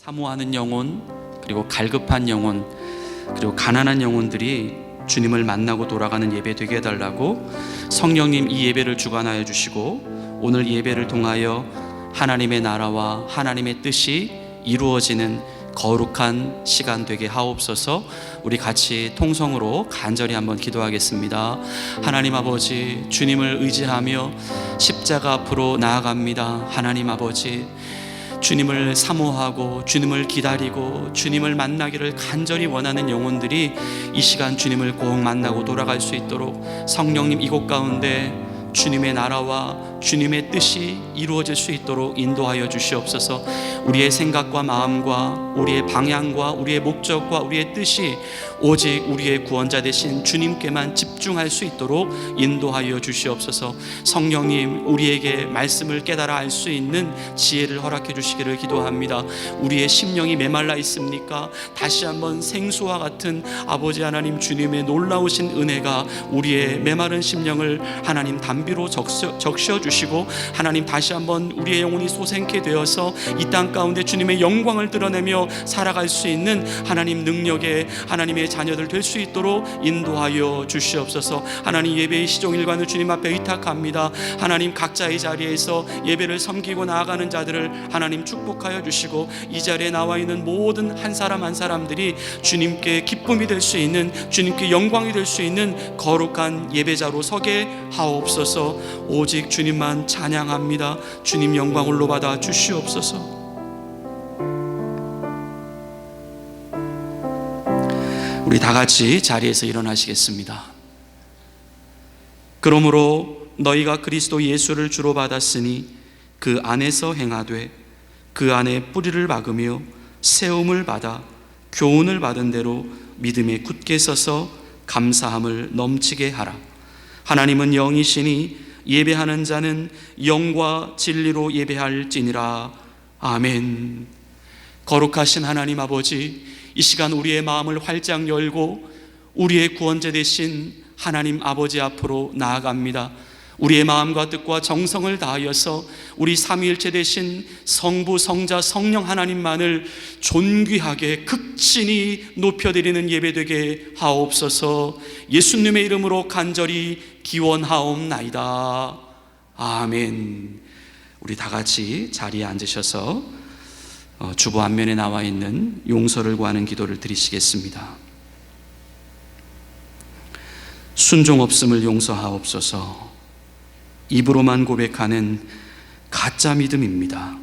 사모하는 영혼, 그리고 갈급한 영혼, 그리고 가난한 영혼들이 주님을 만나고 돌아가는 예배 되게 해달라고 성령님 이 예배를 주관하여 주시고, 오늘 예배를 통하여 하나님의 나라와 하나님의 뜻이 이루어지는 거룩한 시간 되게 하옵소서. 우리 같이 통성으로 간절히 한번 기도하겠습니다. 하나님 아버지, 주님을 의지하며 십자가 앞으로 나아갑니다. 하나님 아버지, 주님을 사모하고 주님을 기다리고 주님을 만나기를 간절히 원하는 영혼들이 이 시간 주님을 꼭 만나고 돌아갈 수 있도록 성령님 이곳 가운데 주님의 나라와 주님의 뜻이 이루어질 수 있도록 인도하여 주시옵소서. 우리의 생각과 마음과 우리의 방향과 우리의 목적과 우리의 뜻이 오직 우리의 구원자 되신 주님께만 집중할 수 있도록 인도하여 주시옵소서. 성령님, 우리에게 말씀을 깨달아 알 수 있는 지혜를 허락해 주시기를 기도합니다. 우리의 심령이 메말라 있습니까? 다시 한번 생수와 같은 아버지 하나님 주님의 놀라우신 은혜가 우리의 메마른 심령을 하나님 담비로 적셔 주시고, 하나님 다시 한번 우리의 영혼이 소생케 되어서 이 땅 가운데 주님의 영광을 드러내며 살아갈 수 있는 하나님 능력의 하나님의 자녀들 될 수 있도록 인도하여 주시옵소서. 하나님, 예배의 시종일관을 주님 앞에 의탁합니다. 하나님, 각자의 자리에서 예배를 섬기고 나아가는 자들을 하나님 축복하여 주시고, 이 자리에 나와 있는 모든 한 사람 한 사람들이 주님께 기쁨이 될 수 있는, 주님께 영광이 될 수 있는 거룩한 예배자로 서게 하옵소서. 오직 주님만 찬양합니다. 주님 영광 홀로 받아 주시옵소서. 우리 다 같이 자리에서 일어나시겠습니다. 그러므로 너희가 그리스도 예수를 주로 받았으니 그 안에서 행하되 그 안에 뿌리를 박으며 세움을 받아 교훈을 받은 대로 믿음에 굳게 서서 감사함을 넘치게 하라. 하나님은 영이시니 예배하는 자는 영과 진리로 예배할지니라. 아멘. 거룩하신 하나님 아버지, 이 시간 우리의 마음을 활짝 열고 우리의 구원자 되신 하나님 아버지 앞으로 나아갑니다. 우리의 마음과 뜻과 정성을 다하여서 우리 삼위일체 되신 성부, 성자, 성령 하나님만을 존귀하게 극진히 높여드리는 예배되게 하옵소서. 예수님의 이름으로 간절히 기원하옵나이다. 아멘. 우리 다 같이 자리에 앉으셔서 주보 앞면에 나와 있는 용서를 구하는 기도를 드리시겠습니다. 순종 없음을 용서하옵소서. 입으로만 고백하는 가짜 믿음입니다.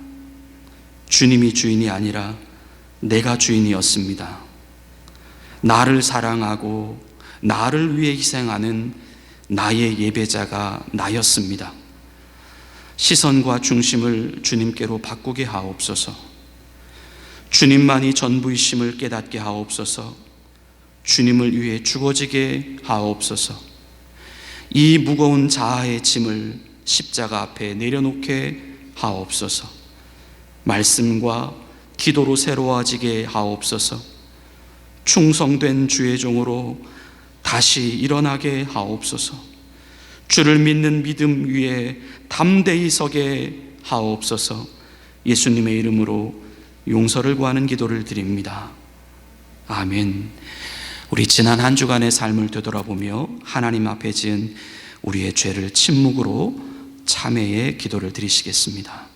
주님이 주인이 아니라 내가 주인이었습니다. 나를 사랑하고 나를 위해 희생하는 나의 예배자가 나였습니다. 시선과 중심을 주님께로 바꾸게 하옵소서. 주님만이 전부이심을 깨닫게 하옵소서. 주님을 위해 죽어지게 하옵소서. 이 무거운 자아의 짐을 십자가 앞에 내려놓게 하옵소서. 말씀과 기도로 새로워지게 하옵소서. 충성된 주의 종으로 다시 일어나게 하옵소서. 주를 믿는 믿음 위에 담대히 서게 하옵소서. 예수님의 이름으로 용서를 구하는 기도를 드립니다. 아멘. 우리 지난 한 주간의 삶을 되돌아보며 하나님 앞에 지은 우리의 죄를 침묵으로 참회의 기도를 드리시겠습니다.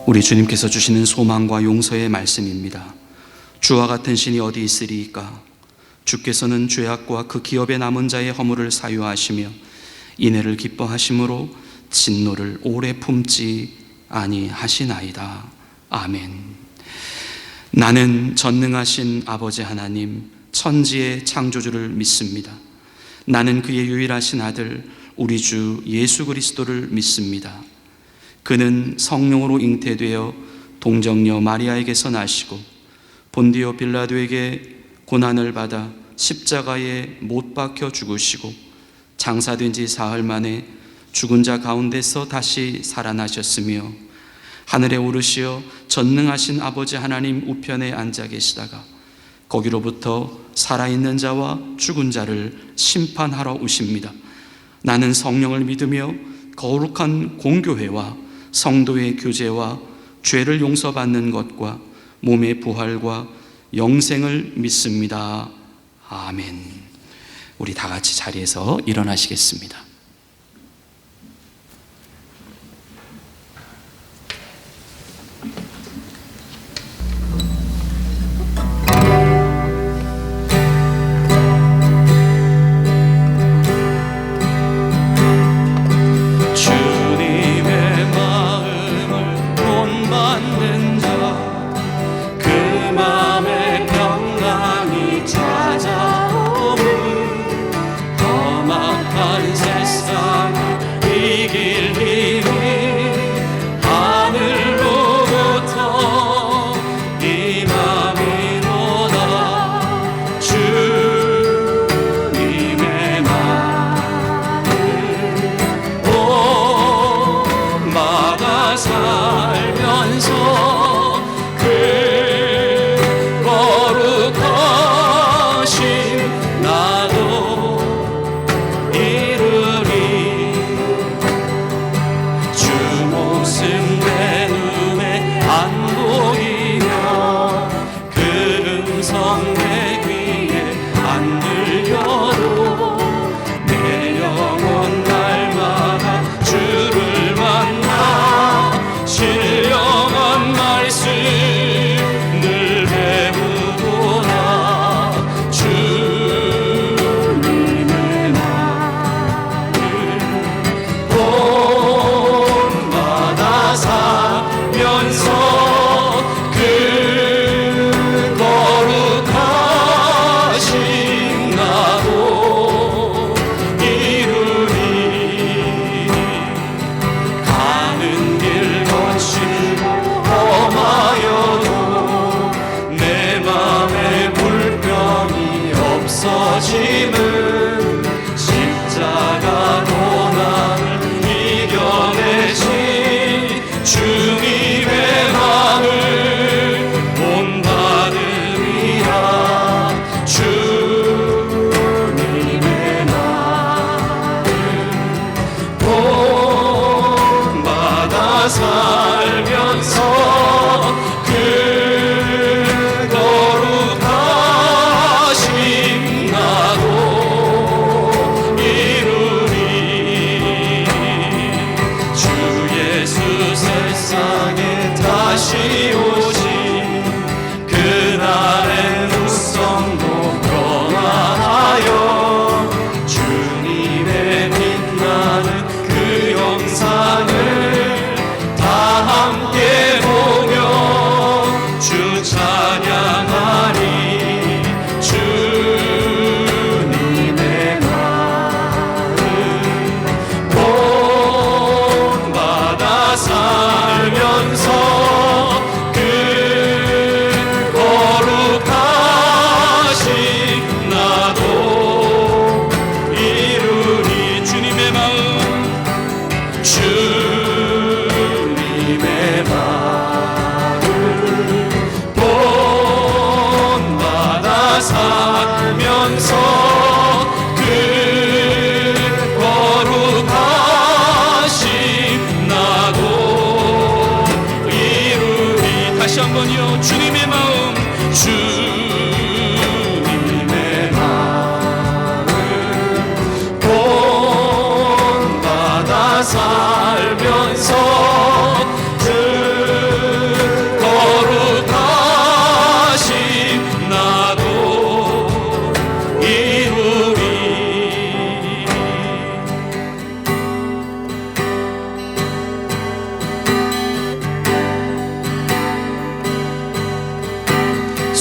우리 주님께서 주시는 소망과 용서의 말씀입니다. 주와 같은 신이 어디 있으리이까? 주께서는 죄악과 그 기업에 남은 자의 허물을 사유하시며 인애를 기뻐하심으로 진노를 오래 품지 아니하시나이다. 아멘. 나는 전능하신 아버지 하나님, 천지의 창조주를 믿습니다. 나는 그의 유일하신 아들 우리 주 예수 그리스도를 믿습니다. 그는 성령으로 잉태되어 동정녀 마리아에게서 나시고 본디오 빌라도에게 고난을 받아 십자가에 못 박혀 죽으시고 장사된 지 사흘 만에 죽은 자 가운데서 다시 살아나셨으며 하늘에 오르시어 전능하신 아버지 하나님 우편에 앉아 계시다가 거기로부터 살아있는 자와 죽은 자를 심판하러 오십니다. 나는 성령을 믿으며 거룩한 공교회와 성도의 교제와 죄를 용서받는 것과 몸의 부활과 영생을 믿습니다. 아멘. 우리 다 같이 자리에서 일어나시겠습니다.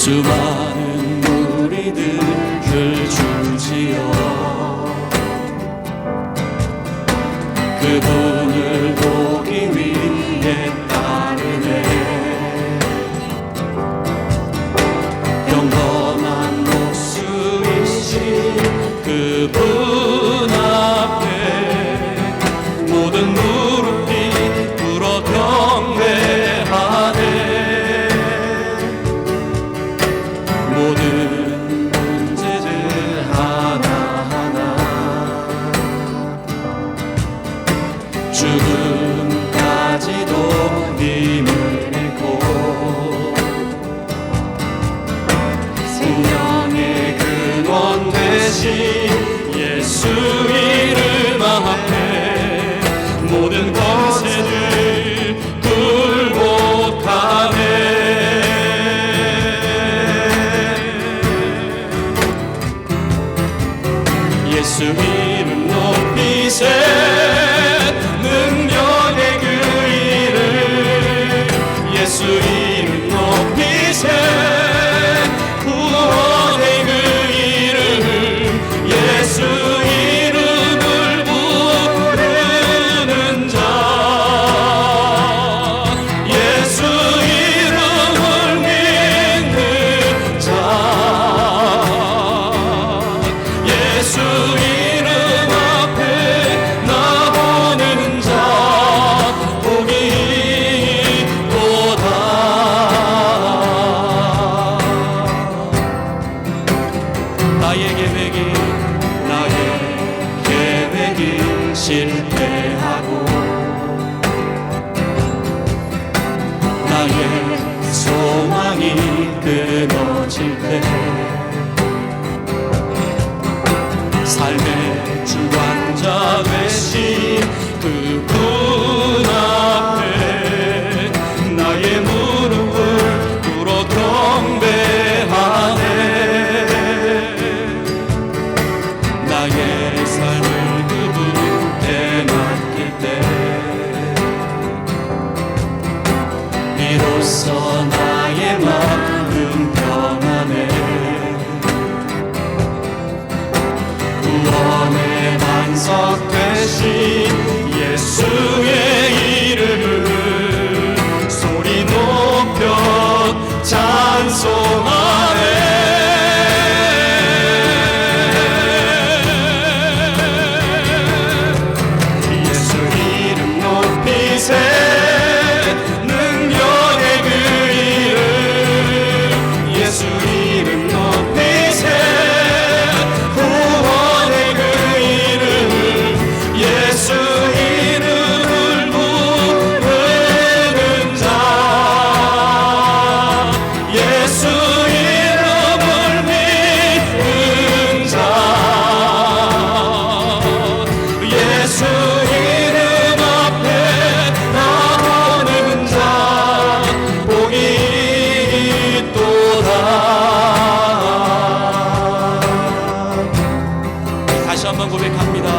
수많은 무리들을 주지어 그분을 보기 위해 따르네. 평범한 목수이신 그분 앞에 모든 무릎이 꿇어 경배하네. 모든 문제들 하나하나 죽음까지도 힘을 잃고 생명의 근원 되신 예수 이름 앞에 모든 권세를 굴복하네. 예수 이름 높이세. 능력의 그 이름 예수 이름 높이세. 구원의 그 이름 예수 이름을 부르는 자 예수 이름을 믿는 자 예수 이름 앞에 나오는 자 복이 있도다. 나의 계획이 실패하고 나의 소망이 끊어질 때 삶의 주관자 되신 그분 앞에 나의 무릎을 꿇어 경배하네. 나의 삶을 그분께 맡길 때 비로소 나의 마음 평안해. 구원의 반석 되신 예수의 이름을 소리 높여 찬송하네. 예수 이름 높이세. 능력의 그 이름 예수 이름 높이세. 구원의 그 이름 예수 이름을 부르는 자 예수 이름을 믿는 자 예수 이름 앞에 나오는 자 복이 있도다. 다시 한번 고백합니다.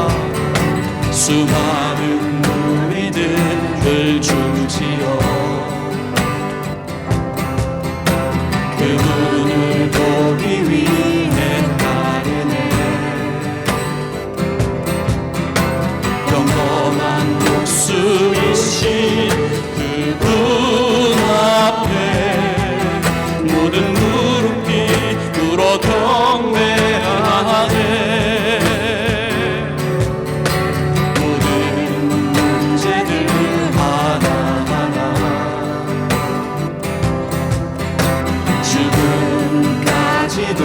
수많은 무리들을 주지어 그분을 보기 위해 따르네. 평범한 목수이신 그분 앞에 모든 무릎이 꿇어 경배하네. 모든 문제들 하나하나 죽음까지도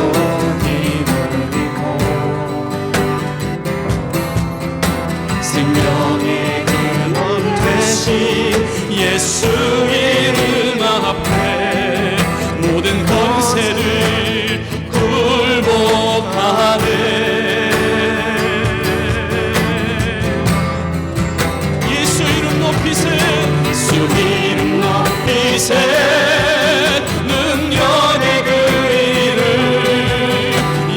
힘을 잃고 생명의 근원 되신 예수 이름 앞에 모든 권세를 굴복하네. 예수 이름 높이세. 예수 이름 높이세. 능력의 그 이름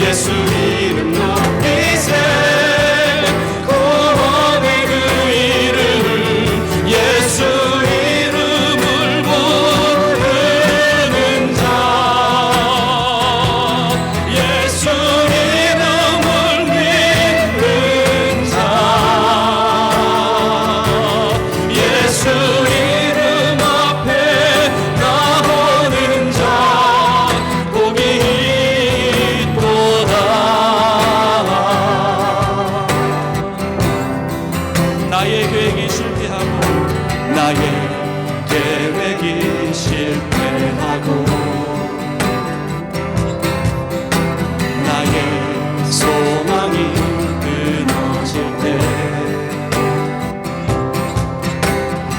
예수 이름 높이세. 구원의 그 이름 예수 이름을 나의 계획이 실패하고 나의 계획이 실패하고 나의 소망이 끊어질 때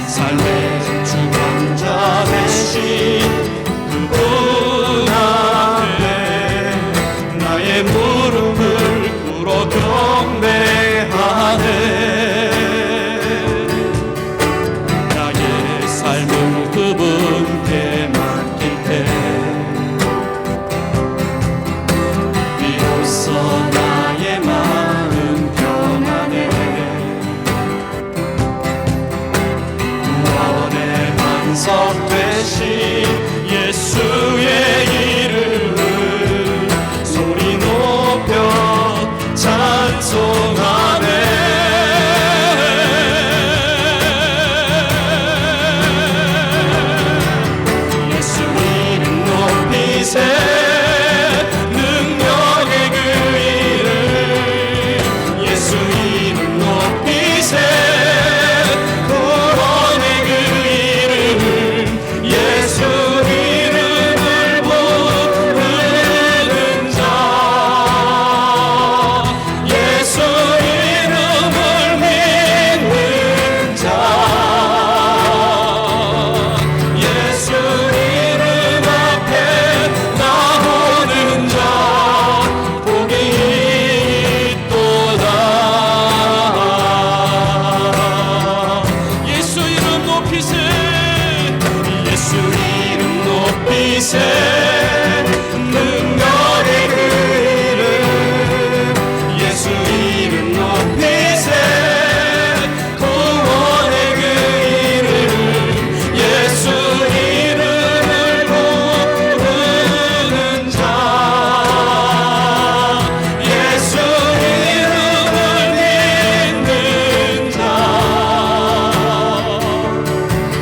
삶의 주관자 되신 그분 앞에 나의 무릎을 꿇어 경배하네. 나의 삶을 그분께 맡길 때 비로소 나의 마음 평안해. 구원의 반석 되신 예수의 이름을 소리 높여 찬송하네. 예수 이름 높이세 능력의 그 이름 예수 이름 높이세 구원의 그 이름 예수 이름을 부르는 자 예수 이름을 믿는 자 예수 이름 앞에 나오는 자 복이 있도다. 예수 이름 높이세 예수 이름 높이세 능력의 그 이름 예수 이름 높이세 구원의 그 이름 예수 이름을 부르는 자 예수 이름을 믿는 자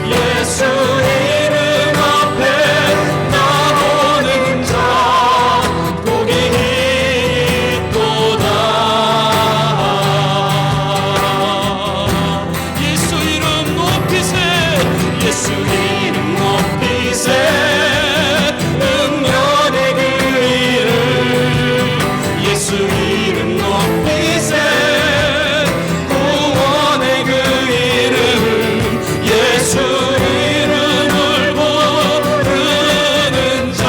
예수 이름 앞에 나오는 자 복이 있도다. 예수 이름 높이세 예수 이름 높이세 능력의 그 이름 예수 이름 높이세 구원의 그 이름 예수 이름을 부르는 자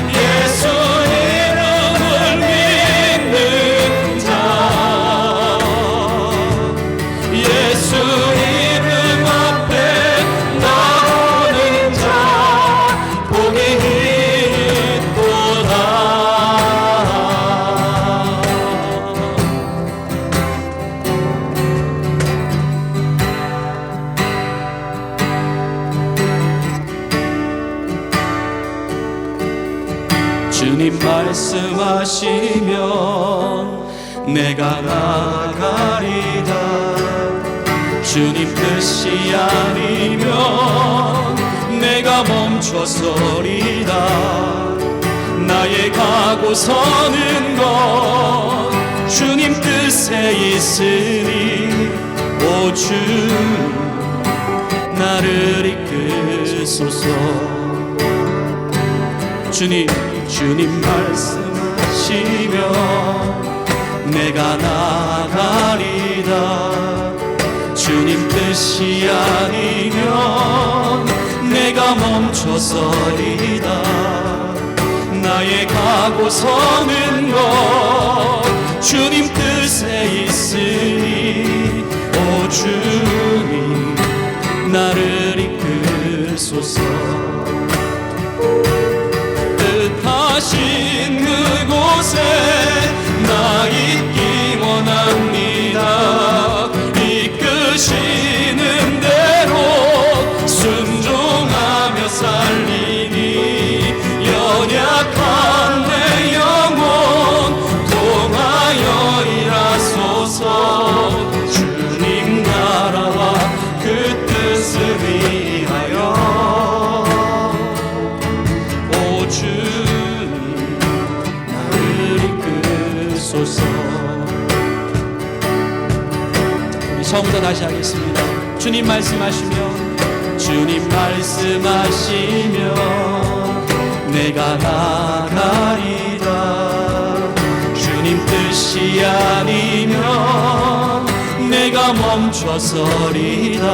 예수 이름을 믿는 자 예수 이름 앞에 나오는 자 복이 있도다. 주님 말씀하시면 내가 나가리다. 주님 뜻이 아니면 내가 멈춰서리다. 나의 가고 서는 것 주님 뜻에 있으니 오 주 나를 이끄소서. 주님 말씀하시면 내가 나가리다. 주님 뜻이 아니면 내가 멈춰서리다. 나의 가고 서는 것 주님 뜻에 있으니 오 주님 나를 이끌소서. 뜻하신 그곳에 나 있기 원합니다. 이끄시는 대로 순종하며 살리니 연약한 내 영혼 통하여 일하소서. 주님 나 처음부터 다시 하겠습니다. 주님 말씀하시면, 주님 말씀하시면 내가 나가리라. 주님 뜻이 아니면 내가 멈춰서리라.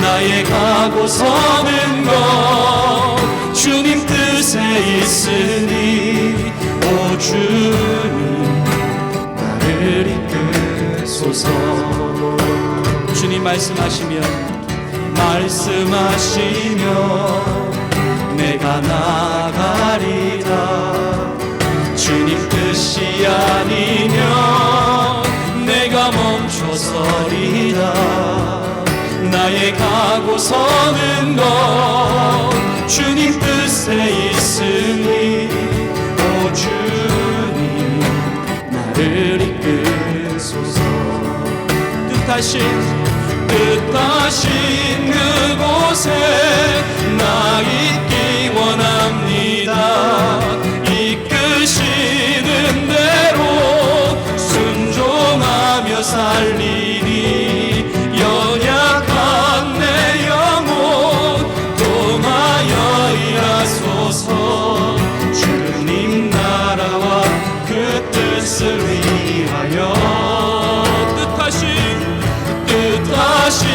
나의 가고 서는 것 주님 뜻에 있으니, 오 주님 나를 이끄소서. 주님 말씀하시면 내가 나가리라. 주님 뜻이 아니면 내가 멈춰서리라. 나의 가고 서는 것 주님 뜻에 있으니, 오 주님 나를 이끄소서. 뜻하신 그곳에 나 있기 원합니다. 이끄시는 대로 순종하며 살리니, 연약한 내 영혼 통하여 일하소서. 주님 나라와 그 뜻을 위하여 뜻하신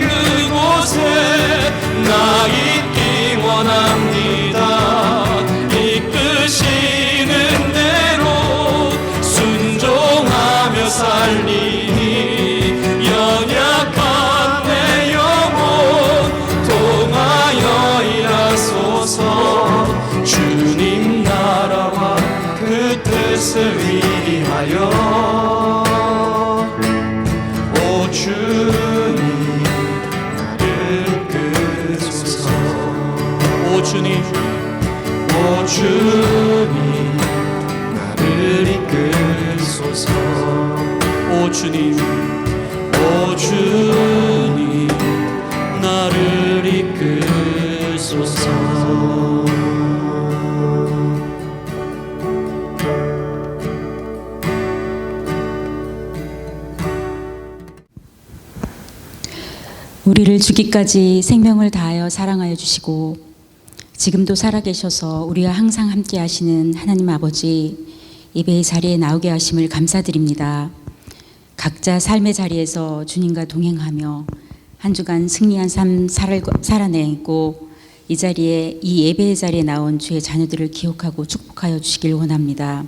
그곳에 나 있기 원합니다. 이끄시는 대로 순종하며 살리니, 연약한 내 영혼 통하여 일하소서. 주님 나라와 그 뜻을 위하여 주님 나를 이끄소서. 오 주님 나를 이끄소서. 오 주님 나를 이끄소서. 우리를 죽기까지 생명을 다하여 사랑하여 주시고 지금도 살아계셔서 우리와 항상 함께 하시는 하나님 아버지, 예배의 자리에 나오게 하심을 감사드립니다. 각자 삶의 자리에서 주님과 동행하며 한 주간 승리한 삶 살아내고, 이 자리에, 이 예배의 자리에 나온 주의 자녀들을 기억하고 축복하여 주시길 원합니다.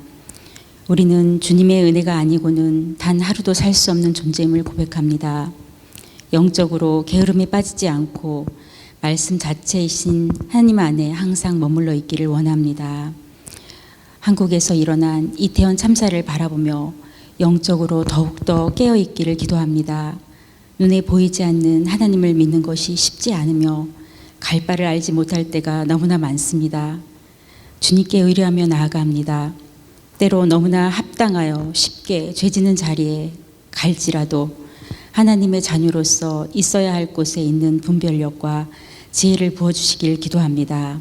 우리는 주님의 은혜가 아니고는 단 하루도 살 수 없는 존재임을 고백합니다. 영적으로 게으름에 빠지지 않고 말씀 자체이신 하나님 안에 항상 머물러 있기를 원합니다. 한국에서 일어난 이태원 참사를 바라보며 영적으로 더욱더 깨어있기를 기도합니다. 눈에 보이지 않는 하나님을 믿는 것이 쉽지 않으며 갈 바를 알지 못할 때가 너무나 많습니다. 주님께 의뢰하며 나아갑니다. 때로 너무나 합당하여 쉽게 죄지는 자리에 갈지라도 하나님의 자녀로서 있어야 할 곳에 있는 분별력과 지혜를 부어주시길 기도합니다.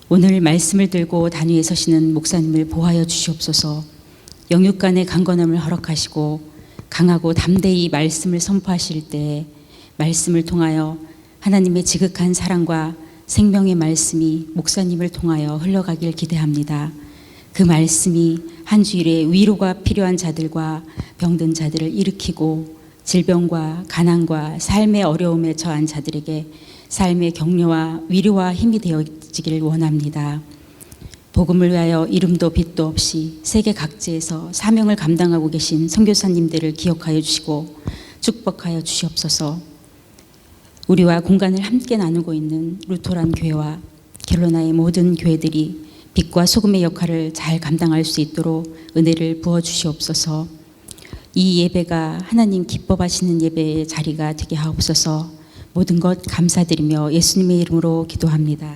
오늘 말씀을 들고 단위에 서시는 목사님을 보호하여 주시옵소서. 영육간의 강건함을 허락하시고 강하고 담대히 말씀을 선포하실 때 말씀을 통하여 하나님의 지극한 사랑과 생명의 말씀이 목사님을 통하여 흘러가길 기대합니다. 그 말씀이 한 주일에 위로가 필요한 자들과 병든 자들을 일으키고 질병과 가난과 삶의 어려움에 처한 자들에게 삶의 격려와 위로와 힘이 되어지기를 원합니다. 복음을 위하여 이름도 빛도 없이 세계 각지에서 사명을 감당하고 계신 선교사님들을 기억하여 주시고 축복하여 주시옵소서. 우리와 공간을 함께 나누고 있는 루터란 교회와 갤로나의 모든 교회들이 빛과 소금의 역할을 잘 감당할 수 있도록 은혜를 부어 주시옵소서. 이 예배가 하나님 기뻐하시는 예배의 자리가 되게 하옵소서. 모든 것 감사드리며 예수님의 이름으로 기도합니다.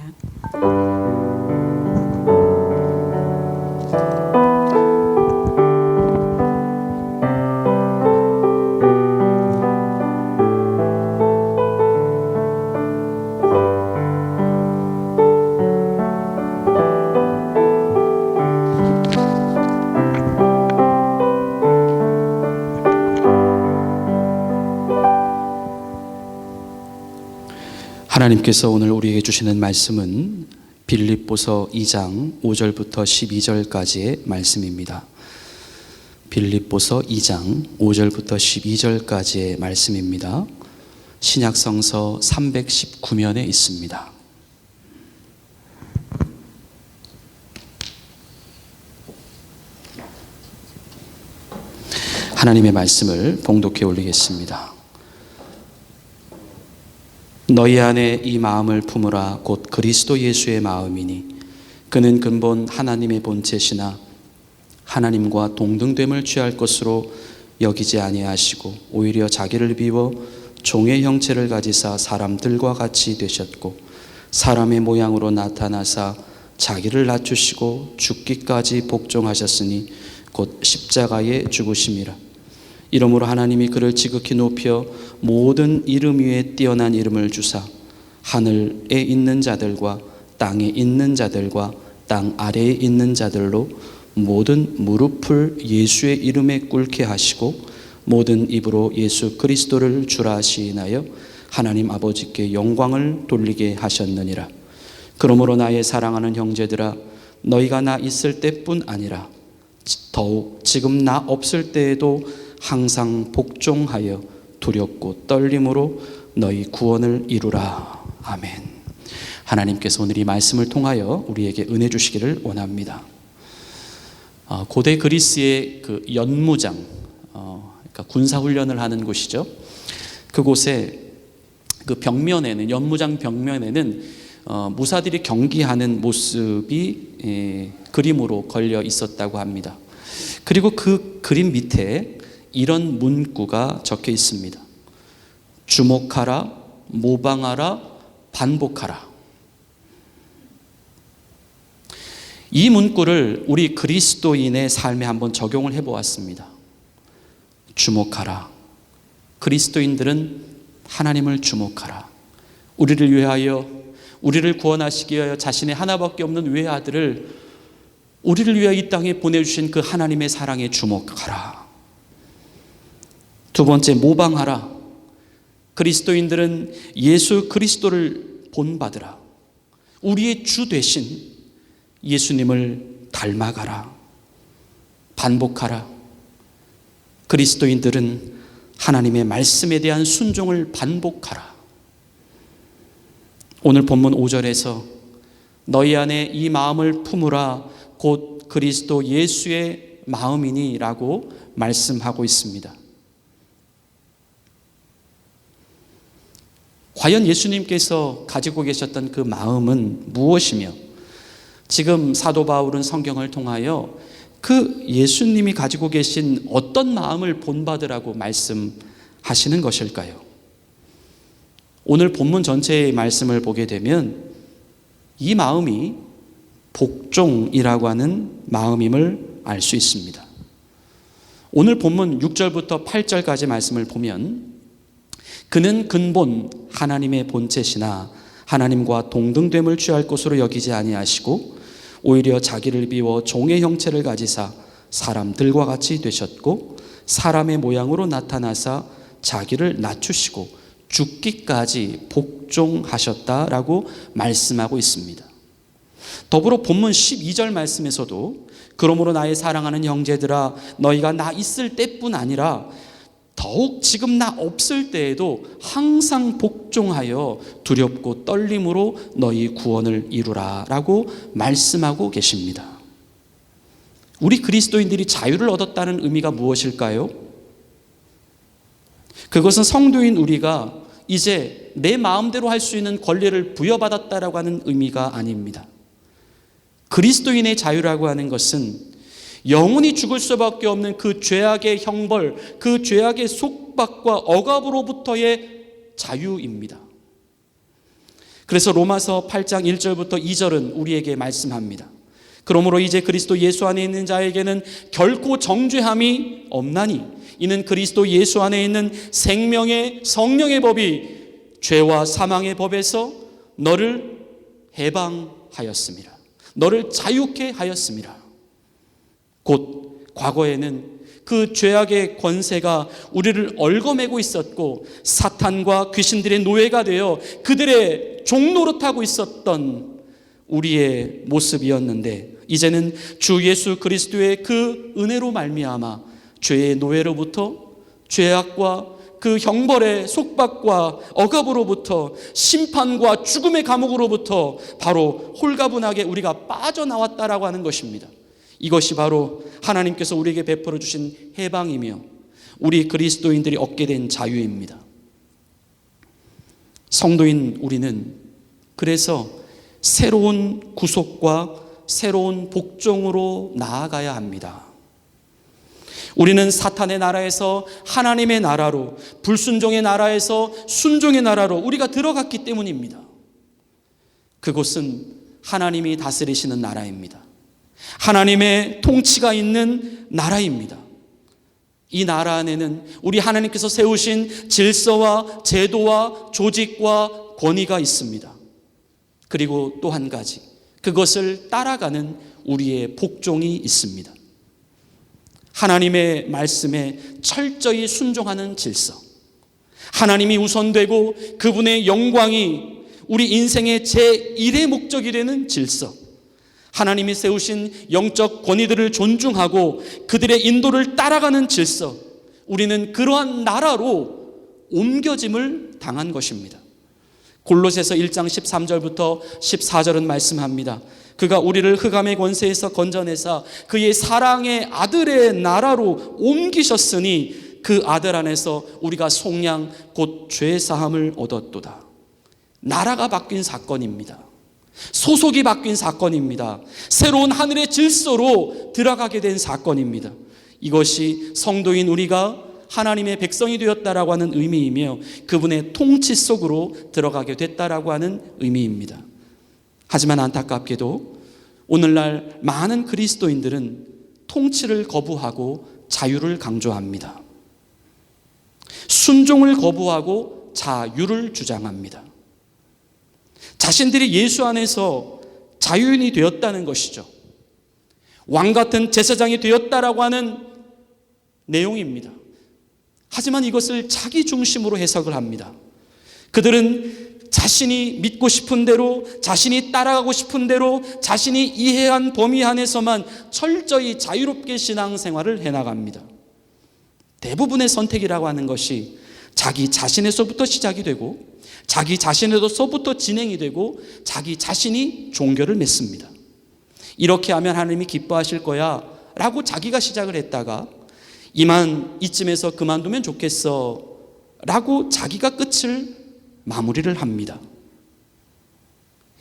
하나님께서 오늘 우리에게 주시는 말씀은 빌립보서 2장 5절부터 12절까지의 말씀입니다. 빌립보서 2장 5절부터 12절까지의 말씀입니다. 신약성서 319면에 있습니다. 하나님의 말씀을 봉독해 올리겠습니다. 너희 안에 이 마음을 품으라. 곧 그리스도 예수의 마음이니 그는 근본 하나님의 본체시나 하나님과 동등됨을 취할 것으로 여기지 아니하시고 오히려 자기를 비워 종의 형체를 가지사 사람들과 같이 되셨고 사람의 모양으로 나타나사 자기를 낮추시고 죽기까지 복종하셨으니 곧 십자가에 죽으심이라. 이러므로 하나님이 그를 지극히 높여 모든 이름 위에 뛰어난 이름을 주사 하늘에 있는 자들과 땅에 있는 자들과 땅 아래에 있는 자들로 모든 무릎을 예수의 이름에 꿇게 하시고 모든 입으로 예수 그리스도를 주라 시인하여 하나님 아버지께 영광을 돌리게 하셨느니라. 그러므로 나의 사랑하는 형제들아, 너희가 나 있을 때뿐 아니라 더욱 지금 나 없을 때에도 항상 복종하여 두렵고 떨림으로 너희 구원을 이루라. 아멘. 하나님께서 오늘 이 말씀을 통하여 우리에게 은혜 주시기를 원합니다. 고대 그리스의 그 연무장, 그러니까 군사훈련을 하는 곳이죠. 그곳에 그 벽면에는, 연무장 벽면에는 무사들이 경기하는 모습이 그림으로 걸려 있었다고 합니다. 그리고 그 그림 밑에 이런 문구가 적혀 있습니다. 주목하라, 모방하라, 반복하라. 이 문구를 우리 그리스도인의 삶에 한번 적용을 해보았습니다. 주목하라. 그리스도인들은 하나님을 주목하라. 우리를 위하여, 우리를 구원하시기 위하여 자신의 하나밖에 없는 외아들을 우리를 위하여 이 땅에 보내주신 그 하나님의 사랑에 주목하라. 두 번째, 모방하라. 그리스도인들은 예수 그리스도를 본받으라. 우리의 주 되신 예수님을 닮아가라. 반복하라. 그리스도인들은 하나님의 말씀에 대한 순종을 반복하라. 오늘 본문 5절에서 너희 안에 이 마음을 품으라. 곧 그리스도 예수의 마음이니 라고 말씀하고 있습니다. 과연 예수님께서 가지고 계셨던 그 마음은 무엇이며, 지금 사도 바울은 성경을 통하여 그 예수님이 가지고 계신 어떤 마음을 본받으라고 말씀하시는 것일까요? 오늘 본문 전체의 말씀을 보게 되면 이 마음이 복종이라고 하는 마음임을 알 수 있습니다. 오늘 본문 6절부터 8절까지 말씀을 보면 그는 근본 하나님의 본체시나 하나님과 동등됨을 취할 것으로 여기지 아니하시고 오히려 자기를 비워 종의 형체를 가지사 사람들과 같이 되셨고 사람의 모양으로 나타나사 자기를 낮추시고 죽기까지 복종하셨다라고 말씀하고 있습니다. 더불어 본문 12절 말씀에서도 그러므로 나의 사랑하는 형제들아, 너희가 나 있을 때뿐 아니라 더욱 지금 나 없을 때에도 항상 복종하여 두렵고 떨림으로 너희 구원을 이루라 라고 말씀하고 계십니다. 우리 그리스도인들이 자유를 얻었다는 의미가 무엇일까요? 그것은 성도인 우리가 이제 내 마음대로 할 수 있는 권리를 부여받았다라고 하는 의미가 아닙니다. 그리스도인의 자유라고 하는 것은 영원히 죽을 수밖에 없는 그 죄악의 형벌, 그 죄악의 속박과 억압으로부터의 자유입니다. 그래서 로마서 8장 1절부터 2절은 우리에게 말씀합니다. 그러므로 이제 그리스도 예수 안에 있는 자에게는 결코 정죄함이 없나니 이는 그리스도 예수 안에 있는 생명의 성령의 법이 죄와 사망의 법에서 너를 해방하였습니다. 너를 자유케 하였습니다. 곧 과거에는 그 죄악의 권세가 우리를 얽어매고 있었고 사탄과 귀신들의 노예가 되어 그들의 종노릇하고 있었던 우리의 모습이었는데, 이제는 주 예수 그리스도의 그 은혜로 말미암아 죄의 노예로부터, 죄악과 그 형벌의 속박과 억압으로부터, 심판과 죽음의 감옥으로부터 바로 홀가분하게 우리가 빠져나왔다라고 하는 것입니다. 이것이 바로 하나님께서 우리에게 베풀어 주신 해방이며 우리 그리스도인들이 얻게 된 자유입니다. 성도인 우리는 그래서 새로운 구속과 새로운 복종으로 나아가야 합니다. 우리는 사탄의 나라에서 하나님의 나라로, 불순종의 나라에서 순종의 나라로 우리가 들어갔기 때문입니다. 그곳은 하나님이 다스리시는 나라입니다. 하나님의 통치가 있는 나라입니다. 이 나라 안에는 우리 하나님께서 세우신 질서와 제도와 조직과 권위가 있습니다. 그리고 또 한 가지, 그것을 따라가는 우리의 복종이 있습니다. 하나님의 말씀에 철저히 순종하는 질서, 하나님이 우선되고 그분의 영광이 우리 인생의 제1의 목적이 되는 질서, 하나님이 세우신 영적 권위들을 존중하고 그들의 인도를 따라가는 질서, 우리는 그러한 나라로 옮겨짐을 당한 것입니다. 골로새서 1장 13절부터 14절은 말씀합니다. 그가 우리를 흑암의 권세에서 건져내사 그의 사랑의 아들의 나라로 옮기셨으니 그 아들 안에서 우리가 속량 곧 죄사함을 얻었도다. 나라가 바뀐 사건입니다. 소속이 바뀐 사건입니다. 새로운 하늘의 질서로 들어가게 된 사건입니다. 이것이 성도인 우리가 하나님의 백성이 되었다라고 하는 의미이며 그분의 통치 속으로 들어가게 됐다라고 하는 의미입니다. 하지만 안타깝게도 오늘날 많은 그리스도인들은 통치를 거부하고 자유를 강조합니다. 순종을 거부하고 자유를 주장합니다. 자신들이 예수 안에서 자유인이 되었다는 것이죠. 왕 같은 제사장이 되었다라고 하는 내용입니다. 하지만 이것을 자기 중심으로 해석을 합니다. 그들은 자신이 믿고 싶은 대로, 자신이 따라가고 싶은 대로, 자신이 이해한 범위 안에서만 철저히 자유롭게 신앙생활을 해나갑니다. 대부분의 선택이라고 하는 것이 자기 자신에서부터 시작이 되고 자기 자신에서부터 진행이 되고 자기 자신이 종교를 맺습니다. 이렇게 하면 하나님이 기뻐하실 거야 라고 자기가 시작을 했다가 이만 이쯤에서 그만두면 좋겠어 라고 자기가 끝을 마무리를 합니다.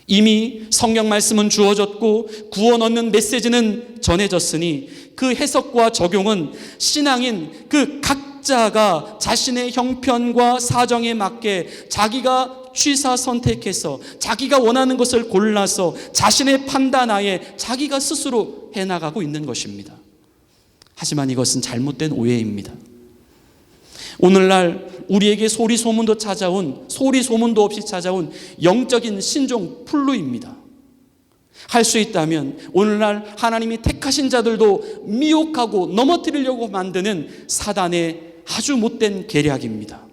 이미 성경 말씀은 주어졌고 구원 얻는 메시지는 전해졌으니 그 해석과 적용은 신앙인 그 각자가 자신의 형편과 사정에 맞게 자기가 취사 선택해서 자기가 원하는 것을 골라서 자신의 판단하에 자기가 스스로 해나가고 있는 것입니다. 하지만 이것은 잘못된 오해입니다. 오늘날 우리에게 소리소문도 없이 찾아온 영적인 신종 플루입니다. 할 수 있다면 오늘날 하나님이 택하신 자들도 미혹하고 넘어뜨리려고 만드는 사단의 아주 못된 계략입니다.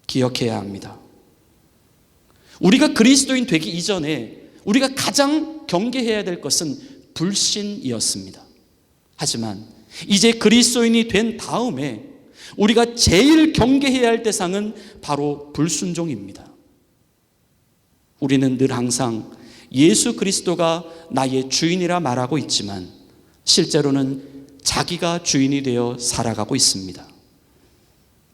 기억해야 합니다. 우리가 그리스도인 되기 이전에 우리가 가장 경계해야 될 것은 불신이었습니다. 하지만 이제 그리스도인이 된 다음에 우리가 제일 경계해야 할 대상은 바로 불순종입니다. 우리는 늘 항상 예수 그리스도가 나의 주인이라 말하고 있지만 실제로는 자기가 주인이 되어 살아가고 있습니다.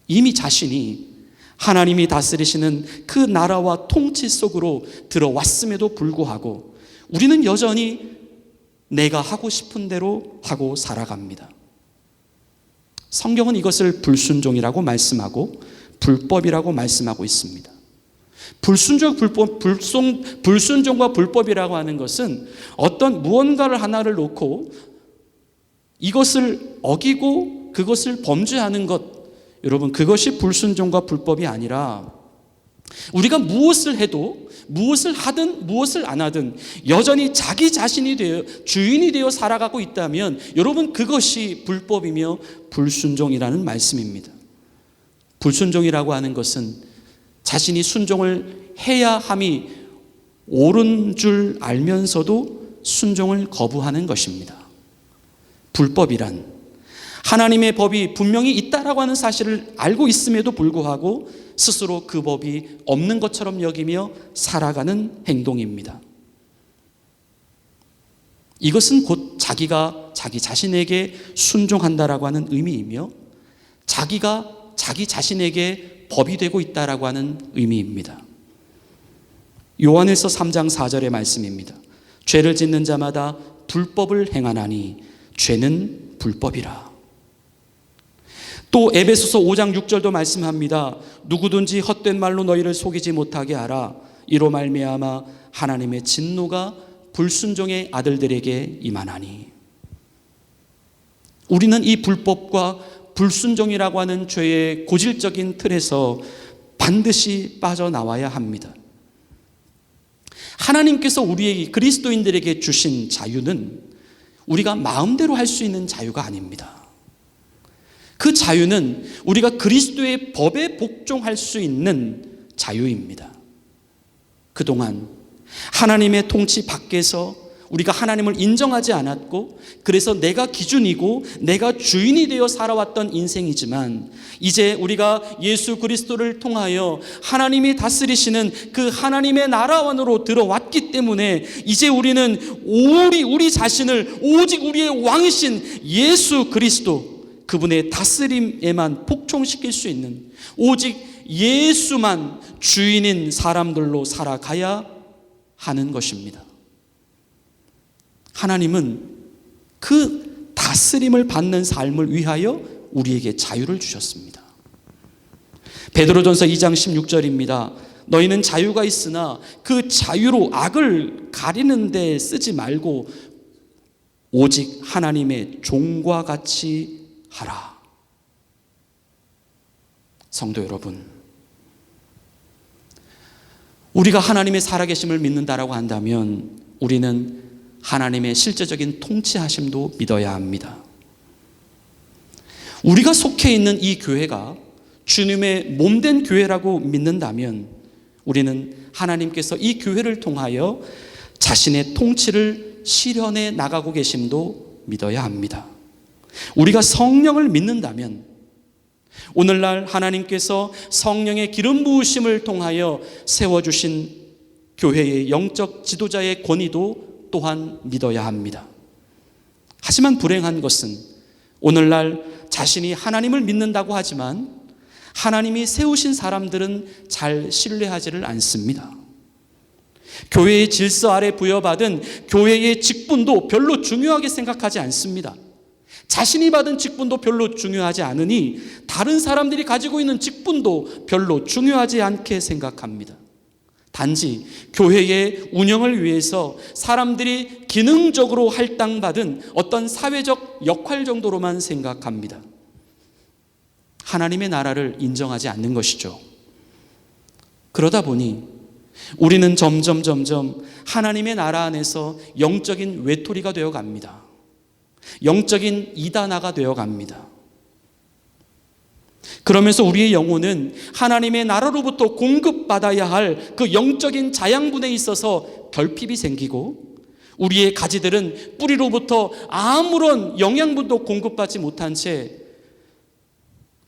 이미 자신이 하나님이 다스리시는 그 나라와 통치 속으로 들어왔음에도 불구하고 우리는 여전히 내가 하고 싶은 대로 하고 살아갑니다. 성경은 이것을 불순종이라고 말씀하고 불법이라고 말씀하고 있습니다. 불순종과 불법이라고 하는 것은 어떤 무언가를 하나를 놓고 이것을 어기고 그것을 범죄하는 것, 여러분 그것이 불순종과 불법이 아니라 우리가 무엇을 해도 무엇을 하든 무엇을 안 하든 여전히 자기 자신이 되어 주인이 되어 살아가고 있다면 여러분 그것이 불법이며 불순종이라는 말씀입니다. 불순종이라고 하는 것은 자신이 순종을 해야 함이 옳은 줄 알면서도 순종을 거부하는 것입니다. 불법이란 하나님의 법이 분명히 있다라고 하는 사실을 알고 있음에도 불구하고 스스로 그 법이 없는 것처럼 여기며 살아가는 행동입니다. 이것은 곧 자기가 자기 자신에게 순종한다라고 하는 의미이며 자기가 자기 자신에게 법이 되고 있다라고 하는 의미입니다. 요한일서 3장 4절의 말씀입니다. 죄를 짓는 자마다 불법을 행하나니 죄는 불법이라. 또 에베소서 5장 6절도 말씀합니다. 누구든지 헛된 말로 너희를 속이지 못하게 하라. 이로 말미암아 하나님의 진노가 불순종의 아들들에게 임하나니. 우리는 이 불법과 불순종이라고 하는 죄의 고질적인 틀에서 반드시 빠져나와야 합니다. 하나님께서 우리에게, 그리스도인들에게 주신 자유는 우리가 마음대로 할 수 있는 자유가 아닙니다. 그 자유는 우리가 그리스도의 법에 복종할 수 있는 자유입니다. 그동안 하나님의 통치 밖에서 우리가 하나님을 인정하지 않았고 그래서 내가 기준이고 내가 주인이 되어 살아왔던 인생이지만 이제 우리가 예수 그리스도를 통하여 하나님이 다스리시는 그 하나님의 나라 안으로 들어왔기 때문에 이제 우리는 우리 자신을 오직 우리의 왕이신 예수 그리스도 그분의 다스림에만 복종시킬 수 있는 오직 예수만 주인인 사람들로 살아가야 하는 것입니다. 하나님은 그 다스림을 받는 삶을 위하여 우리에게 자유를 주셨습니다. 베드로전서 2장 16절입니다. 너희는 자유가 있으나 그 자유로 악을 가리는 데 쓰지 말고 오직 하나님의 종과 같이 하라. 성도 여러분, 우리가 하나님의 살아계심을 믿는다라고 한다면 우리는 하나님의 실제적인 통치하심도 믿어야 합니다. 우리가 속해 있는 이 교회가 주님의 몸된 교회라고 믿는다면 우리는 하나님께서 이 교회를 통하여 자신의 통치를 실현해 나가고 계심도 믿어야 합니다. 우리가 성령을 믿는다면 오늘날 하나님께서 성령의 기름 부으심을 통하여 세워주신 교회의 영적 지도자의 권위도 또한 믿어야 합니다. 하지만 불행한 것은 오늘날 자신이 하나님을 믿는다고 하지만 하나님이 세우신 사람들은 잘 신뢰하지를 않습니다. 교회의 질서 아래 부여받은 교회의 직분도 별로 중요하게 생각하지 않습니다. 자신이 받은 직분도 별로 중요하지 않으니 다른 사람들이 가지고 있는 직분도 별로 중요하지 않게 생각합니다. 단지 교회의 운영을 위해서 사람들이 기능적으로 할당받은 어떤 사회적 역할 정도로만 생각합니다. 하나님의 나라를 인정하지 않는 것이죠. 그러다 보니 우리는 점점 하나님의 나라 안에서 영적인 외톨이가 되어 갑니다. 영적인 이단아가 되어 갑니다. 그러면서 우리의 영혼은 하나님의 나라로부터 공급받아야 할 그 영적인 자양분에 있어서 결핍이 생기고 우리의 가지들은 뿌리로부터 아무런 영양분도 공급받지 못한 채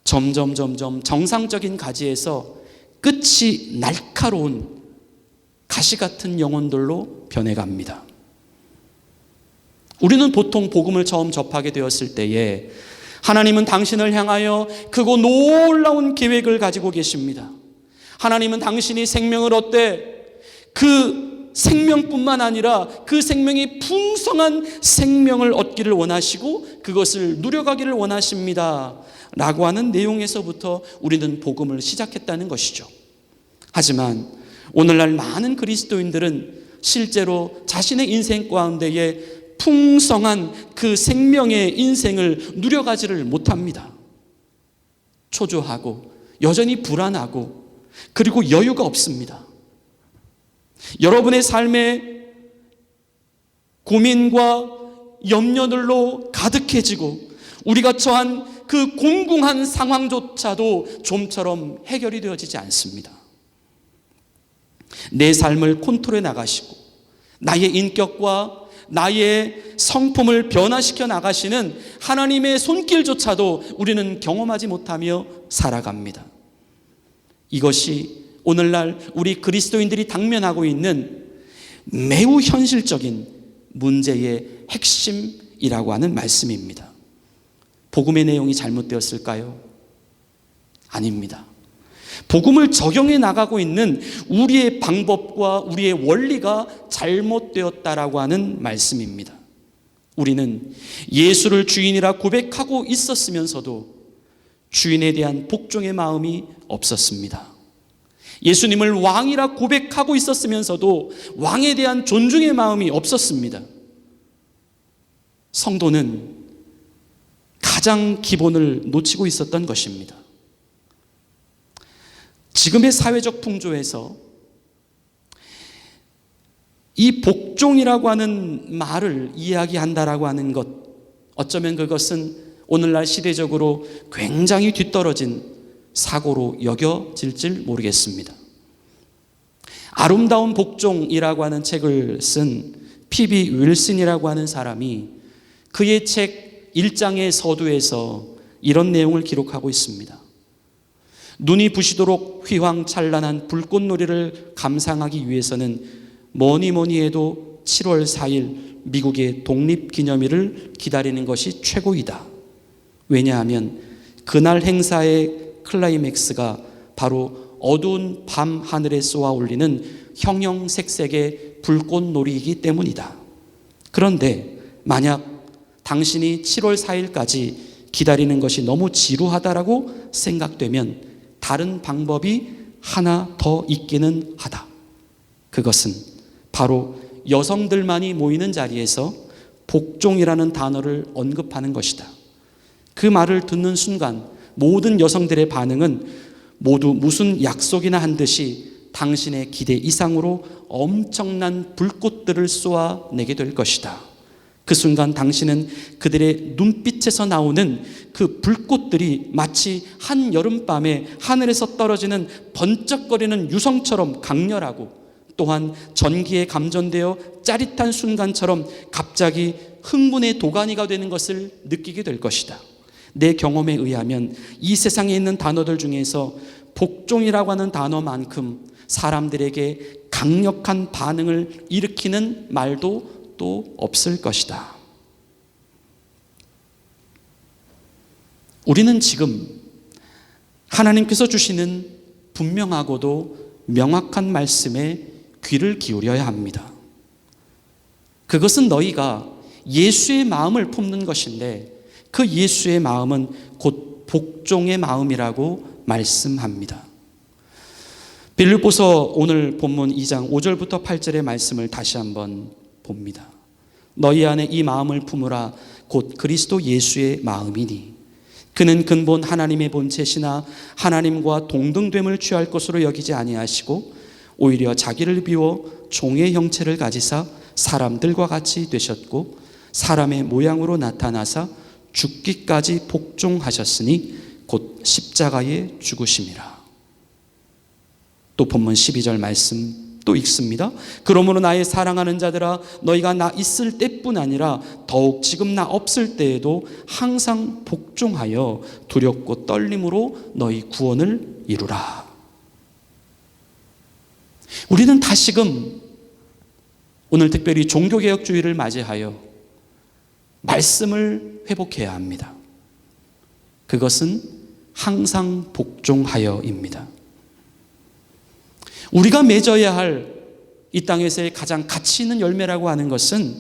점점 정상적인 가지에서 끝이 날카로운 가시 같은 영혼들로 변해갑니다. 우리는 보통 복음을 처음 접하게 되었을 때에 하나님은 당신을 향하여 크고 놀라운 계획을 가지고 계십니다. 하나님은 당신이 생명을 얻되 그 생명뿐만 아니라 그 생명이 풍성한 생명을 얻기를 원하시고 그것을 누려가기를 원하십니다 라고 하는 내용에서부터 우리는 복음을 시작했다는 것이죠. 하지만 오늘날 많은 그리스도인들은 실제로 자신의 인생 가운데에 풍성한 그 생명의 인생을 누려가지를 못합니다. 초조하고 여전히 불안하고 그리고 여유가 없습니다. 여러분의 삶에 고민과 염려들로 가득해지고 우리가 처한 그 공공한 상황조차도 좀처럼 해결이 되어지지 않습니다. 내 삶을 컨트롤해 나가시고 나의 인격과 나의 성품을 변화시켜 나가시는 하나님의 손길조차도 우리는 경험하지 못하며 살아갑니다. 이것이 오늘날 우리 그리스도인들이 당면하고 있는 매우 현실적인 문제의 핵심이라고 하는 말씀입니다. 복음의 내용이 잘못되었을까요? 아닙니다. 복음을 적용해 나가고 있는 우리의 방법과 우리의 원리가 잘못되었다라고 하는 말씀입니다. 우리는 예수를 주인이라 고백하고 있었으면서도 주인에 대한 복종의 마음이 없었습니다. 예수님을 왕이라 고백하고 있었으면서도 왕에 대한 존중의 마음이 없었습니다. 성도는 가장 기본을 놓치고 있었던 것입니다. 지금의 사회적 풍조에서 이 복종이라고 하는 말을 이야기한다라고 하는 것, 어쩌면 그것은 오늘날 시대적으로 굉장히 뒤떨어진 사고로 여겨질지 모르겠습니다. 아름다운 복종이라고 하는 책을 쓴 피비 윌슨이라고 하는 사람이 그의 책 1장의 서두에서 이런 내용을 기록하고 있습니다. 눈이 부시도록 휘황찬란한 불꽃놀이를 감상하기 위해서는 뭐니 해도 7월 4일 미국의 독립기념일을 기다리는 것이 최고이다. 왜냐하면 그날 행사의 클라이맥스가 바로 어두운 밤 하늘에 쏘아 올리는 형형색색의 불꽃놀이이기 때문이다. 그런데 만약 당신이 7월 4일까지 기다리는 것이 너무 지루하다라고 생각되면 다른 방법이 하나 더 있기는 하다. 그것은 바로 여성들만이 모이는 자리에서 복종이라는 단어를 언급하는 것이다. 그 말을 듣는 순간 모든 여성들의 반응은 모두 무슨 약속이나 한 듯이 당신의 기대 이상으로 엄청난 불꽃들을 쏘아내게 될 것이다. 그 순간 당신은 그들의 눈빛에서 나오는 그 불꽃들이 마치 한여름밤에 하늘에서 떨어지는 번쩍거리는 유성처럼 강렬하고 또한 전기에 감전되어 짜릿한 순간처럼 갑자기 흥분의 도가니가 되는 것을 느끼게 될 것이다. 내 경험에 의하면 이 세상에 있는 단어들 중에서 복종이라고 하는 단어만큼 사람들에게 강력한 반응을 일으키는 말도 또 없을 것이다. 우리는 지금 하나님께서 주시는 분명하고도 명확한 말씀에 귀를 기울여야 합니다. 그것은 너희가 예수의 마음을 품는 것인데 그 예수의 마음은 곧 복종의 마음이라고 말씀합니다. 빌립보서 오늘 본문 2장 5절부터 8절의 말씀을 다시 한번 봅니다. 너희 안에 이 마음을 품으라 곧 그리스도 예수의 마음이니 그는 근본 하나님의 본체시나 하나님과 동등됨을 취할 것으로 여기지 아니하시고 오히려 자기를 비워 종의 형체를 가지사 사람들과 같이 되셨고 사람의 모양으로 나타나사 죽기까지 복종하셨으니 곧 십자가에 죽으심이라. 또 본문 12절 말씀 또 읽습니다. 그러므로 나의 사랑하는 자들아 너희가 나 있을 때뿐 아니라 더욱 지금 나 없을 때에도 항상 복종하여 두렵고 떨림으로 너희 구원을 이루라. 우리는 다시금 오늘 특별히 종교개혁주의를 맞이하여 말씀을 회복해야 합니다. 그것은 항상 복종하여입니다. 우리가 맺어야 할 이 땅에서의 가장 가치 있는 열매라고 하는 것은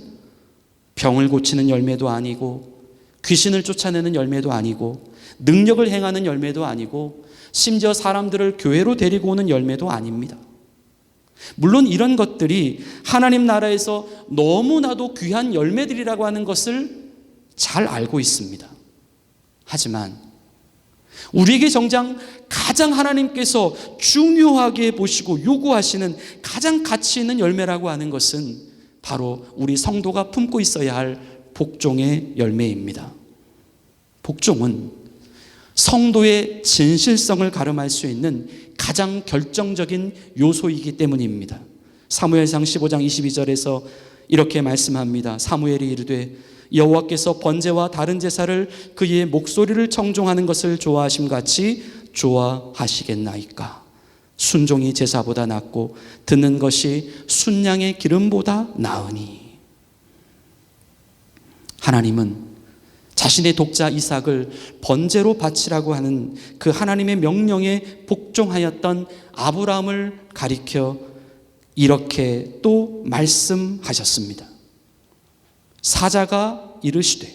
병을 고치는 열매도 아니고 귀신을 쫓아내는 열매도 아니고 능력을 행하는 열매도 아니고 심지어 사람들을 교회로 데리고 오는 열매도 아닙니다. 물론 이런 것들이 하나님 나라에서 너무나도 귀한 열매들이라고 하는 것을 잘 알고 있습니다. 하지만 우리에게 정작 가장 하나님께서 중요하게 보시고 요구하시는 가장 가치 있는 열매라고 하는 것은 바로 우리 성도가 품고 있어야 할 복종의 열매입니다. 복종은 성도의 진실성을 가름할 수 있는 가장 결정적인 요소이기 때문입니다. 사무엘상 15장 22절에서 이렇게 말씀합니다. 사무엘이 이르되 여호와께서 번제와 다른 제사를 그의 목소리를 청종하는 것을 좋아하심 같이 좋아하시겠나이까. 순종이 제사보다 낫고 듣는 것이 순양의 기름보다 나으니. 하나님은 자신의 독자 이삭을 번제로 바치라고 하는 그 하나님의 명령에 복종하였던 아브라함을 가리켜 이렇게 또 말씀하셨습니다. 사자가 이르시되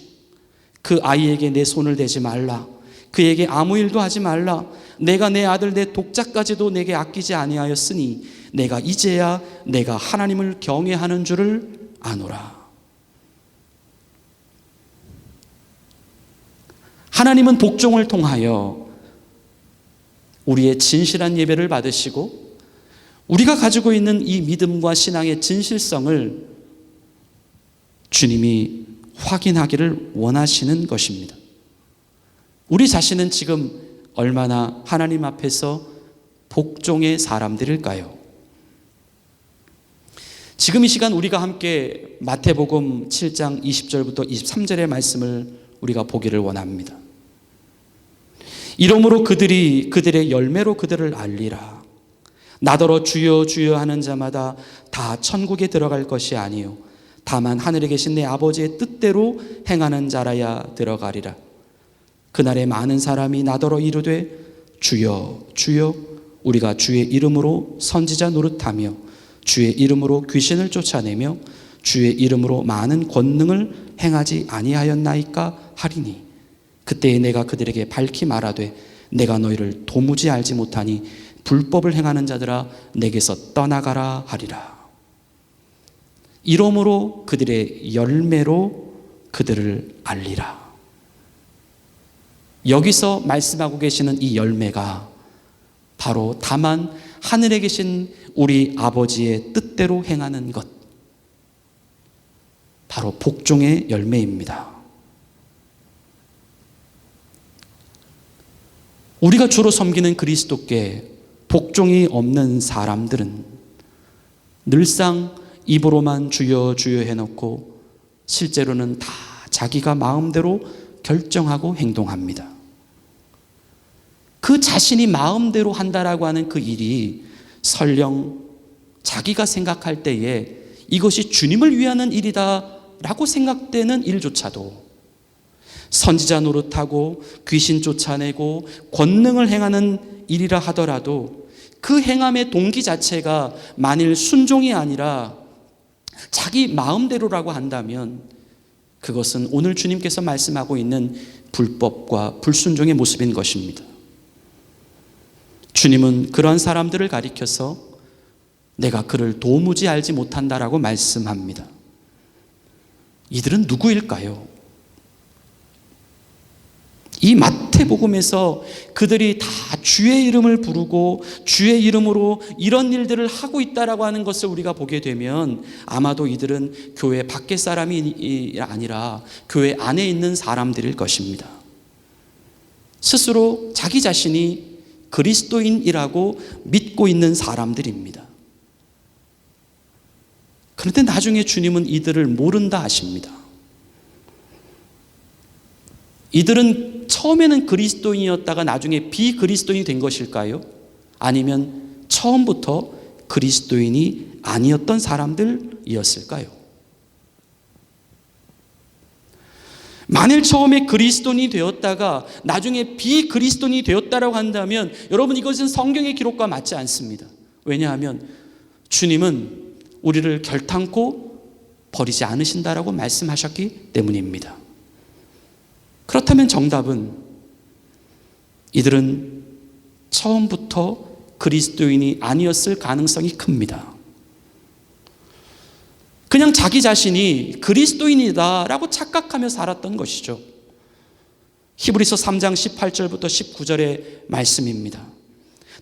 그 아이에게 내 손을 대지 말라. 그에게 아무 일도 하지 말라. 내가 내 아들 내 독자까지도 내게 아끼지 아니하였으니 내가 이제야 내가 하나님을 경외하는 줄을 아노라. 하나님은 복종을 통하여 우리의 진실한 예배를 받으시고 우리가 가지고 있는 이 믿음과 신앙의 진실성을 주님이 확인하기를 원하시는 것입니다. 우리 자신은 지금 얼마나 하나님 앞에서 복종의 사람들일까요? 지금 이 시간 우리가 함께 마태복음 7장 20절부터 23절의 말씀을 우리가 보기를 원합니다. 이러므로 그들이 그들의 열매로 그들을 알리라. 나더러 주여 주여 하는 자마다 다 천국에 들어갈 것이 아니요 다만 하늘에 계신 내 아버지의 뜻대로 행하는 자라야 들어가리라. 그날에 많은 사람이 나더러 이르되 주여 주여 우리가 주의 이름으로 선지자 노릇하며 주의 이름으로 귀신을 쫓아내며 주의 이름으로 많은 권능을 행하지 아니하였나이까 하리니 그때에 내가 그들에게 밝히 말하되 내가 너희를 도무지 알지 못하니 불법을 행하는 자들아 내게서 떠나가라 하리라. 이러므로 그들의 열매로 그들을 알리라. 여기서 말씀하고 계시는 이 열매가 바로 다만 하늘에 계신 우리 아버지의 뜻대로 행하는 것, 바로 복종의 열매입니다. 우리가 주로 섬기는 그리스도께 복종이 없는 사람들은 늘상 입으로만 주여 주여 해놓고 실제로는 다 자기가 마음대로 결정하고 행동합니다. 그 자신이 마음대로 한다라고 하는 그 일이 설령 자기가 생각할 때에 이것이 주님을 위하는 일이다라고 생각되는 일조차도 선지자 노릇하고 귀신 쫓아내고 권능을 행하는 일이라 하더라도 그 행함의 동기 자체가 만일 순종이 아니라 자기 마음대로라고 한다면 그것은 오늘 주님께서 말씀하고 있는 불법과 불순종의 모습인 것입니다. 주님은 그런 사람들을 가리켜서 내가 그를 도무지 알지 못한다라고 말씀합니다. 이들은 누구일까요? 이 마태복음에서 그들이 다 주의 이름을 부르고 주의 이름으로 이런 일들을 하고 있다라고 하는 것을 우리가 보게 되면 아마도 이들은 교회 밖의 사람이 아니라 교회 안에 있는 사람들일 것입니다. 스스로 자기 자신이 그리스도인이라고 믿고 있는 사람들입니다. 그런데 나중에 주님은 이들을 모른다 하십니다. 이들은 처음에는 그리스도인이었다가 나중에 비그리스도인이 된 것일까요? 아니면 처음부터 그리스도인이 아니었던 사람들이었을까요? 만일 처음에 그리스도인이 되었다가 나중에 비그리스도인이 되었다라고 한다면 여러분 이것은 성경의 기록과 맞지 않습니다. 왜냐하면 주님은 우리를 결탄코 버리지 않으신다라고 말씀하셨기 때문입니다. 그렇다면 정답은 이들은 처음부터 그리스도인이 아니었을 가능성이 큽니다. 그냥 자기 자신이 그리스도인이다라고 착각하며 살았던 것이죠. 히브리서 3장 18절부터 19절의 말씀입니다.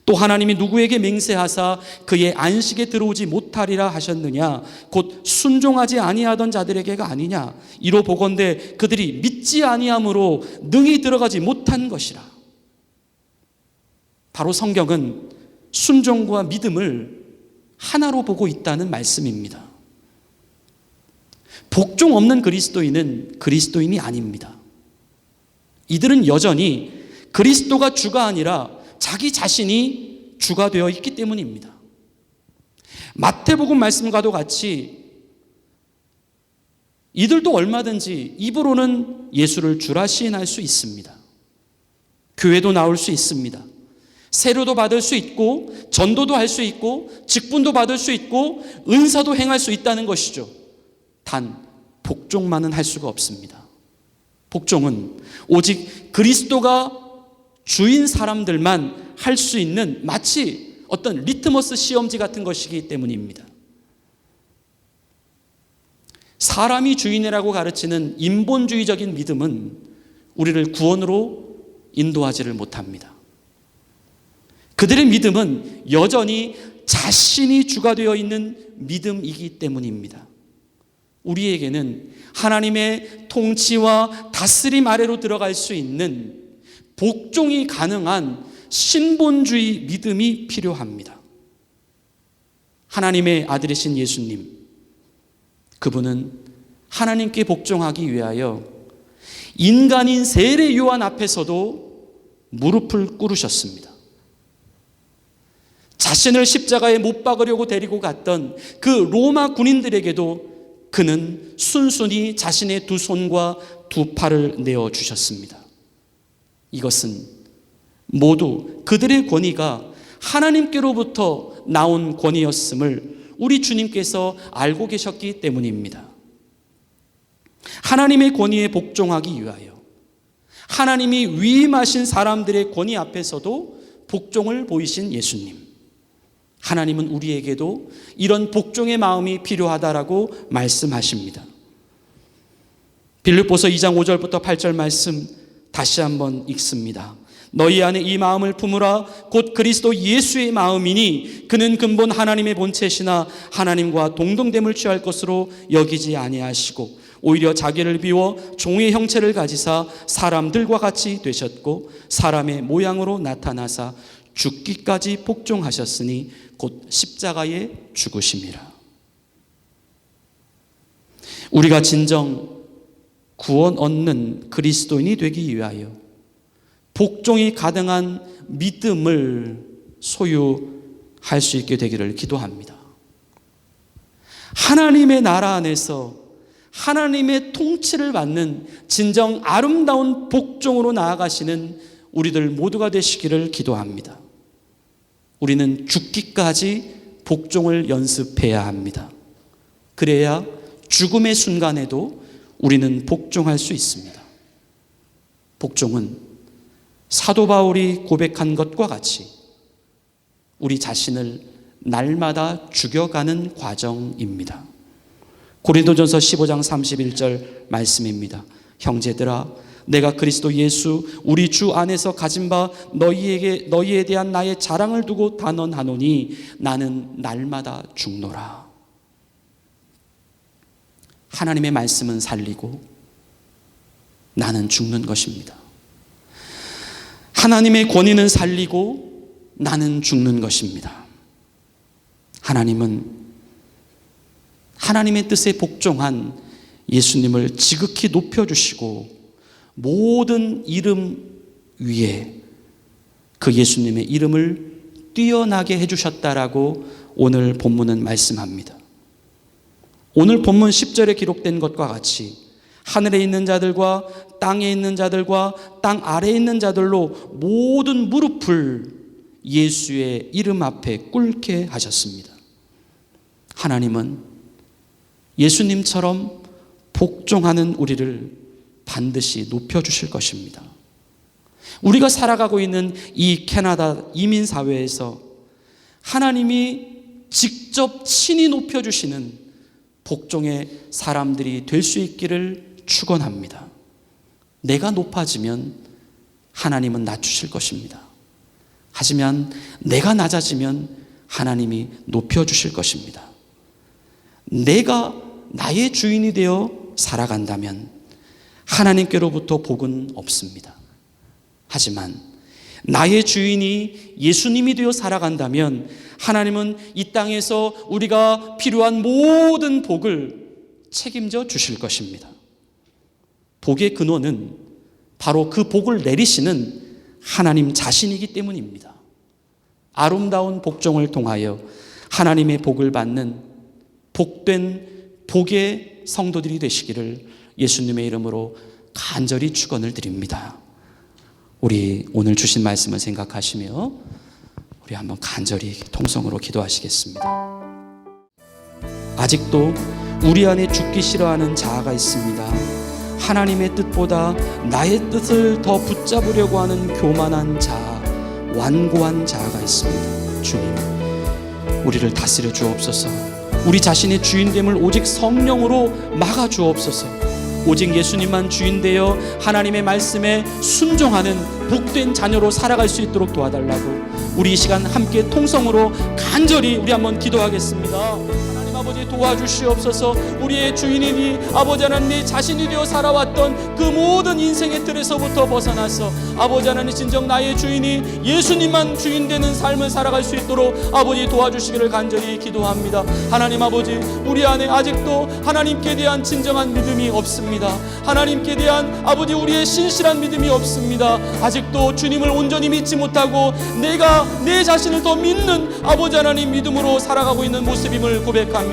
또 하나님이 누구에게 맹세하사 그의 안식에 들어오지 못하리라 하셨느냐 곧 순종하지 아니하던 자들에게가 아니냐 이로 보건대 그들이 믿지 아니함으로 능히 들어가지 못한 것이라. 바로 성경은 순종과 믿음을 하나로 보고 있다는 말씀입니다. 복종 없는 그리스도인은 그리스도인이 아닙니다. 이들은 여전히 그리스도가 주가 아니라 자기 자신이 주가 되어 있기 때문입니다. 마태복음 말씀과도 같이 이들도 얼마든지 입으로는 예수를 주라 시인할 수 있습니다. 교회도 나올 수 있습니다. 세례도 받을 수 있고 전도도 할 수 있고 직분도 받을 수 있고 은사도 행할 수 있다는 것이죠. 단 복종만은 할 수가 없습니다. 복종은 오직 그리스도가 주인 사람들만 할 수 있는 마치 어떤 리트머스 시험지 같은 것이기 때문입니다. 사람이 주인이라고 가르치는 인본주의적인 믿음은 우리를 구원으로 인도하지를 못합니다. 그들의 믿음은 여전히 자신이 주가 되어 있는 믿음이기 때문입니다. 우리에게는 하나님의 통치와 다스림 아래로 들어갈 수 있는 복종이 가능한 신본주의 믿음이 필요합니다. 하나님의 아들이신 예수님, 그분은 하나님께 복종하기 위하여 인간인 세례 요한 앞에서도 무릎을 꿇으셨습니다. 자신을 십자가에 못 박으려고 데리고 갔던 그 로마 군인들에게도 그는 순순히 자신의 두 손과 두 팔을 내어주셨습니다. 이것은 모두 그들의 권위가 하나님께로부터 나온 권위였음을 우리 주님께서 알고 계셨기 때문입니다. 하나님의 권위에 복종하기 위하여 하나님이 위임하신 사람들의 권위 앞에서도 복종을 보이신 예수님, 하나님은 우리에게도 이런 복종의 마음이 필요하다라고 말씀하십니다. 빌립보서 2장 5절부터 8절 말씀 다시 한번 읽습니다. 너희 안에 이 마음을 품으라. 곧 그리스도 예수의 마음이니 그는 근본 하나님의 본체시나 하나님과 동등됨을 취할 것으로 여기지 아니하시고 오히려 자기를 비워 종의 형체를 가지사 사람들과 같이 되셨고 사람의 모양으로 나타나사 죽기까지 복종하셨으니 곧 십자가에 죽으심이라. 우리가 진정 구원 얻는 그리스도인이 되기 위하여 복종이 가능한 믿음을 소유할 수 있게 되기를 기도합니다. 하나님의 나라 안에서 하나님의 통치를 받는 진정 아름다운 복종으로 나아가시는 우리들 모두가 되시기를 기도합니다. 우리는 죽기까지 복종을 연습해야 합니다. 그래야 죽음의 순간에도 우리는 복종할 수 있습니다. 복종은 사도 바울이 고백한 것과 같이 우리 자신을 날마다 죽여가는 과정입니다. 고린도전서 15장 31절 말씀입니다. 형제들아, 내가 그리스도 예수 우리 주 안에서 가진 바 너희에 대한 나의 자랑을 두고 단언하노니 나는 날마다 죽노라. 하나님의 말씀은 살리고 나는 죽는 것입니다. 하나님의 권위는 살리고 나는 죽는 것입니다. 하나님은 하나님의 뜻에 복종한 예수님을 지극히 높여주시고 모든 이름 위에 그 예수님의 이름을 뛰어나게 해주셨다라고 오늘 본문은 말씀합니다. 오늘 본문 10절에 기록된 것과 같이 하늘에 있는 자들과 땅에 있는 자들과 땅 아래에 있는 자들로 모든 무릎을 예수의 이름 앞에 꿇게 하셨습니다. 하나님은 예수님처럼 복종하는 우리를 반드시 높여주실 것입니다. 우리가 살아가고 있는 이 캐나다 이민사회에서 하나님이 직접 친히 높여주시는 복종의 사람들이 될 수 있기를 축원합니다. 내가 높아지면 하나님은 낮추실 것입니다. 하지만 내가 낮아지면 하나님이 높여주실 것입니다. 내가 나의 주인이 되어 살아간다면 하나님께로부터 복은 없습니다. 하지만 나의 주인이 예수님이 되어 살아간다면 하나님은 이 땅에서 우리가 필요한 모든 복을 책임져 주실 것입니다. 복의 근원은 바로 그 복을 내리시는 하나님 자신이기 때문입니다. 아름다운 복종을 통하여 하나님의 복을 받는 복된 복의 성도들이 되시기를 예수님의 이름으로 간절히 축원을 드립니다. 우리 오늘 주신 말씀을 생각하시며 우리 한번 간절히 통성으로 기도하시겠습니다. 아직도 우리 안에 죽기 싫어하는 자아가 있습니다. 하나님의 뜻보다 나의 뜻을 더 붙잡으려고 하는 교만한 자아, 완고한 자아가 있습니다. 주님, 우리를 다스려 주옵소서. 우리 자신의 주인됨을 오직 성령으로 막아 주옵소서. 오직 예수님만 주인 되어 하나님의 말씀에 순종하는 복된 자녀로 살아갈 수 있도록 도와달라고 우리 이 시간 함께 통성으로 간절히 우리 한번 기도하겠습니다. 하나님 아버지 도와주시옵소서. 우리의 주인이니 아버지 하나님 내 자신이 되어 살아왔던 그 모든 인생의 틀에서부터 벗어나서 아버지 하나님 진정 나의 주인이 예수님만 주인 되는 삶을 살아갈 수 있도록 아버지 도와주시기를 간절히 기도합니다. 하나님 아버지 우리 안에 아직도 하나님께 대한 진정한 믿음이 없습니다. 하나님께 대한 아버지 우리의 신실한 믿음이 없습니다. 아직도 주님을 온전히 믿지 못하고 내가 내 자신을 더 믿는 아버지 하나님 믿음으로 살아가고 있는 모습임을 고백합니다.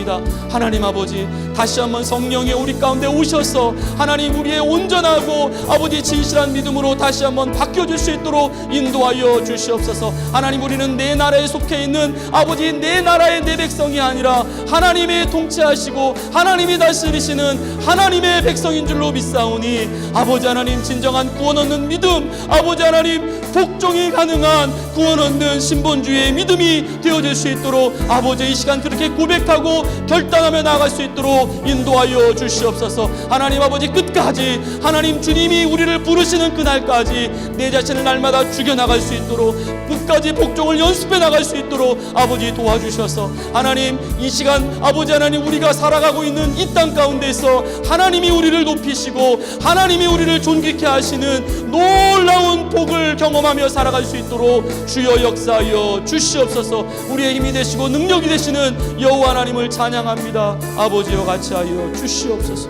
하나님 아버지 다시 한번 성령의 우리 가운데 오셔서 하나님 우리의 온전하고 아버지 진실한 믿음으로 다시 한번 바뀌어줄 수 있도록 인도하여 주시옵소서. 하나님 우리는 내 나라에 속해 있는 아버지 내 나라의 내 백성이 아니라 하나님의 통치하시고 하나님이 다스리시는 하나님의 백성인 줄로 믿사오니 아버지 하나님 진정한 구원 얻는 믿음, 아버지 하나님 복종이 가능한 구원 얻는 신본주의의 믿음이 되어질 수 있도록 아버지 이 시간 그렇게 고백하고 결단하며 나아갈 수 있도록 인도하여 주시옵소서. 하나님 아버지 끝까지 하나님 주님이 우리를 부르시는 그날까지 내 자신을 날마다 죽여나갈 수 있도록 끝까지 복종을 연습해 나갈 수 있도록 아버지 도와주셔서 하나님 이 시간 아버지 하나님 우리가 살아가고 있는 이 땅 가운데서 하나님이 우리를 높이시고 하나님이 우리를 존귀케 하시는 놀라운 복을 경험하며 살아갈 수 있도록 주여 역사하여 주시옵소서. 우리의 힘이 되시고 능력이 되시는 여호와 하나님을 찬양합니다. 아버지와 같이 하여 주시옵소서.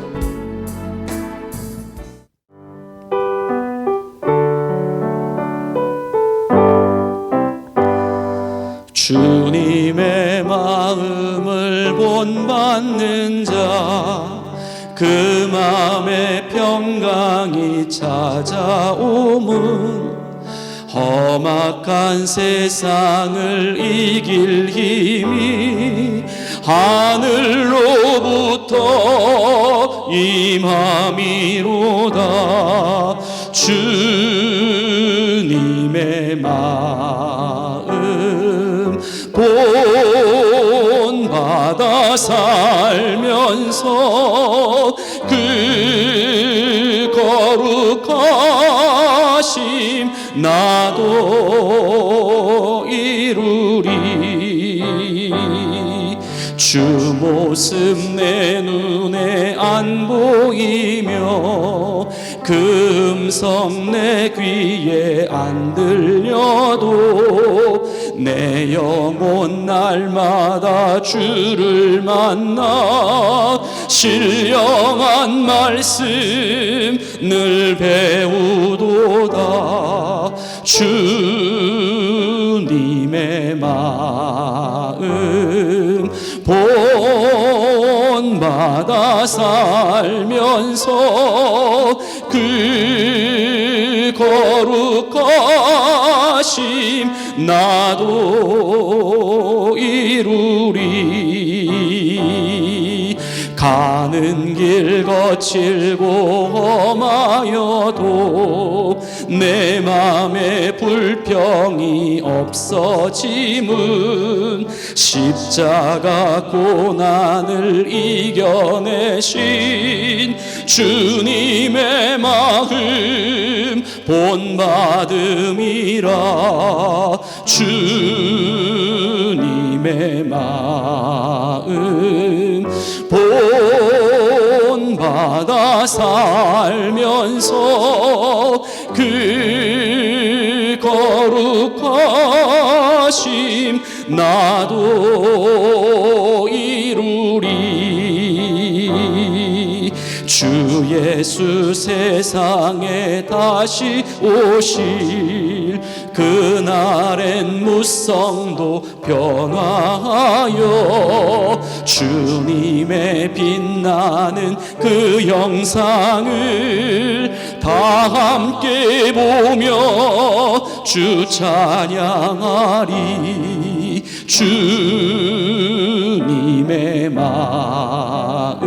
주님의 마음을 본받는 자, 그 마음에 평강이 찾아오문 험악한 세상을 이길 힘이 하늘로부터 임함이로다. 주님의 마음 본받아 살면서 그 거룩하심 나도 이루리. 주 모습 내 눈에 안 보이며 그 음성 내 귀에 안 들려도 내 영혼 날마다 주를 만나 신령한 말씀 늘 배우도다. 주님의 마음 본받아 살면서 그 거룩하심 나도 이루리. 가는 길 거칠고 험하여도 내 맘에 불평이 없어짐은 십자가 고난을 이겨내신 주님의 마음 본받음이라. 주님의 마음 본받아 살면서 그 거룩하심 나도 이루리. 주 예수 세상에 다시 오실 그날엔 무성도 변화하여 주님의 빛나는 그 영상을 다 함께 보며 주 찬양하리. 주님의 마음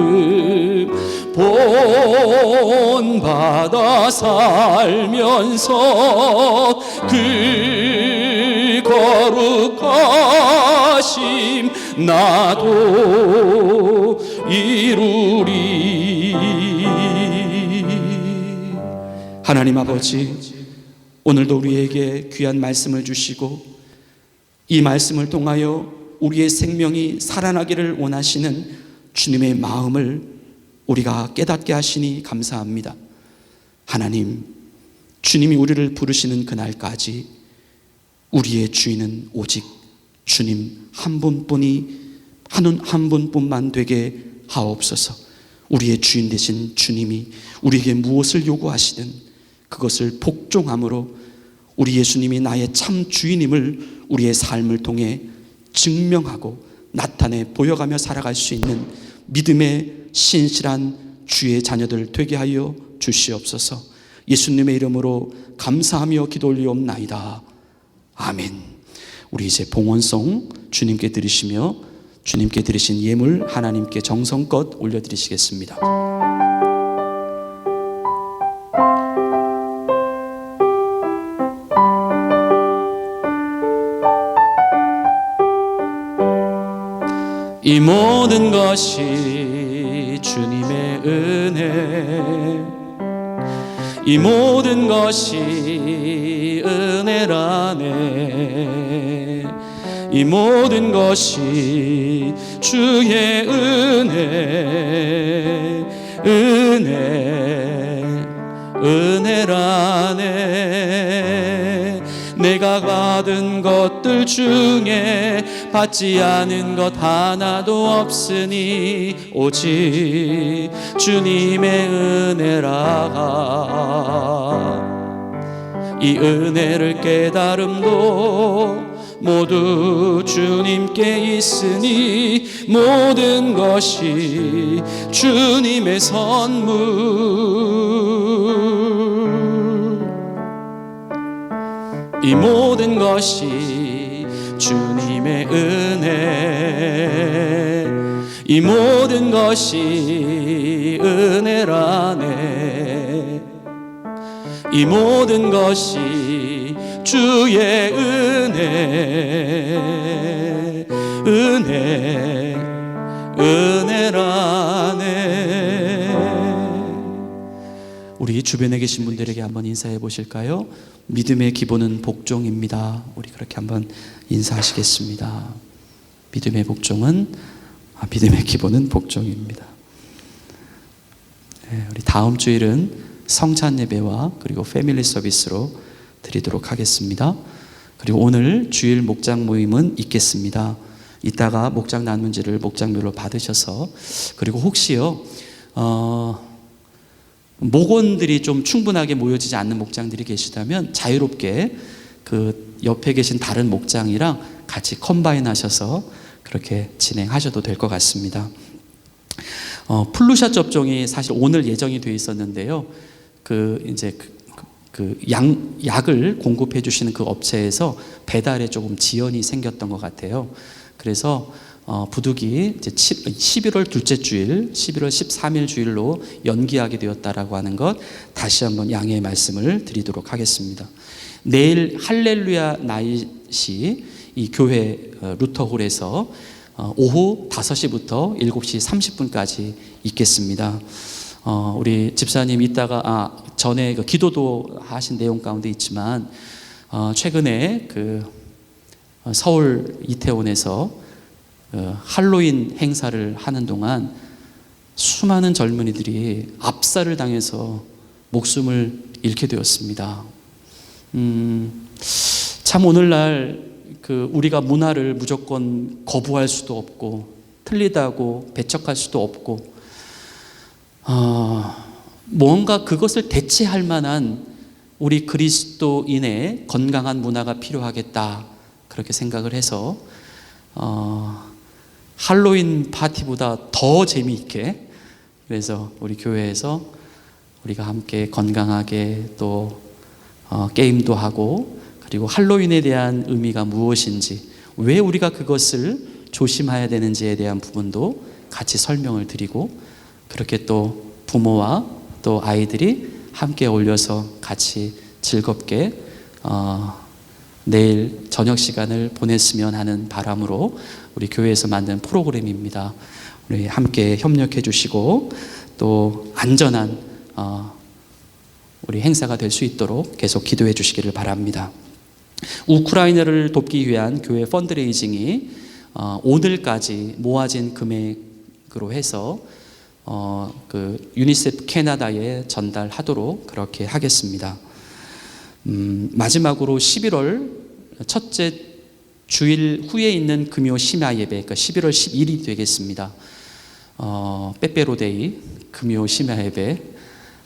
본받아 살면서 그 거룩하심 나도 이루리. 하나님 아버지, 오늘도 우리에게 귀한 말씀을 주시고 이 말씀을 통하여 우리의 생명이 살아나기를 원하시는 주님의 마음을 우리가 깨닫게 하시니 감사합니다. 하나님, 주님이 우리를 부르시는 그날까지 우리의 주인은 오직 주님 한 분뿐이 한 분뿐만 되게 하옵소서. 우리의 주인 되신 주님이 우리에게 무엇을 요구하시든 그것을 복종함으로 우리 예수님이 나의 참 주인임을 우리의 삶을 통해 증명하고 나타내 보여가며 살아갈 수 있는 믿음의 신실한 주의 자녀들 되게 하여 주시옵소서. 예수님의 이름으로 감사하며 기도 올리옵나이다. 아멘. 우리 이제 봉헌송 주님께 드리시며 주님께 드리신 예물 하나님께 정성껏 올려드리시겠습니다. 이 모든 것이 주님의 은혜, 이 모든 것이 은혜라네. 이 모든 것이 주의 은혜라네. 내가 받은 것들 중에 받지 않은 것 하나도 없으니 오직 주님의 은혜라. 이 은혜를 깨달음도 모두 주님께 있으니 모든 것이 주님의 선물. 이 모든 것이 주님의 은혜, 이 모든 것이 은혜라네. 이 모든 것이 주의 은혜라네. 우리 주변에 계신 분들에게 한번 인사해 보실까요? 믿음의 기본은 복종입니다. 우리 그렇게 한번 인사하시겠습니다. 믿음의 기본은 복종입니다. 네, 우리 다음 주일은 성찬 예배와 그리고 패밀리 서비스로 드리도록 하겠습니다. 그리고 오늘 주일 목장 모임은 있겠습니다. 이따가 목장 나눔지를 목장별로 받으셔서, 그리고 혹시요 목원들이 좀 충분하게 모여지지 않는 목장들이 계시다면 자유롭게 그 옆에 계신 다른 목장이랑 같이 컴바인 하셔서 그렇게 진행하셔도 될 것 같습니다. 플루샷 접종이 사실 오늘 예정이 되어 있었는데요. 약을 공급해 주시는 그 업체에서 배달에 조금 지연이 생겼던 것 같아요. 그래서 부득이 이제 11월 둘째 주일, 11월 13일 주일로 연기하게 되었다라고 하는 것 다시 한번 양해의 말씀을 드리도록 하겠습니다. 내일 할렐루야 나잇이 이 교회 루터홀에서 오후 5시부터 7시 30분까지 있겠습니다. 우리 집사님 이따가 전에 그 기도도 하신 내용 가운데 있지만 최근에 그 서울 이태원에서 할로윈 행사를 하는 동안 수많은 젊은이들이 압살을 당해서 목숨을 잃게 되었습니다. 참 오늘날 우리가 문화를 무조건 거부할 수도 없고 틀리다고 배척할 수도 없고 뭔가 그것을 대체할 만한 우리 그리스도인의 건강한 문화가 필요하겠다 그렇게 생각을 해서 할로윈 파티보다 더 재미있게 그래서 우리 교회에서 우리가 함께 건강하게 또 게임도 하고 그리고 할로윈에 대한 의미가 무엇인지 왜 우리가 그것을 조심해야 되는지에 대한 부분도 같이 설명을 드리고 그렇게 또 부모와 또 아이들이 함께 어울려서 같이 즐겁게 내일 저녁 시간을 보냈으면 하는 바람으로 우리 교회에서 만든 프로그램입니다. 우리 함께 협력해 주시고 또 안전한 우리 행사가 될 수 있도록 계속 기도해 주시기를 바랍니다. 우크라이나를 돕기 위한 교회 펀드레이징이 오늘까지 모아진 금액으로 해서 유니세프 캐나다에 전달하도록 그렇게 하겠습니다. 마지막으로 11월 첫째 주일 후에 있는 금요 심야 예배, 그러니까 11월 10일이 되겠습니다. 빼빼로데이 금요 심야 예배,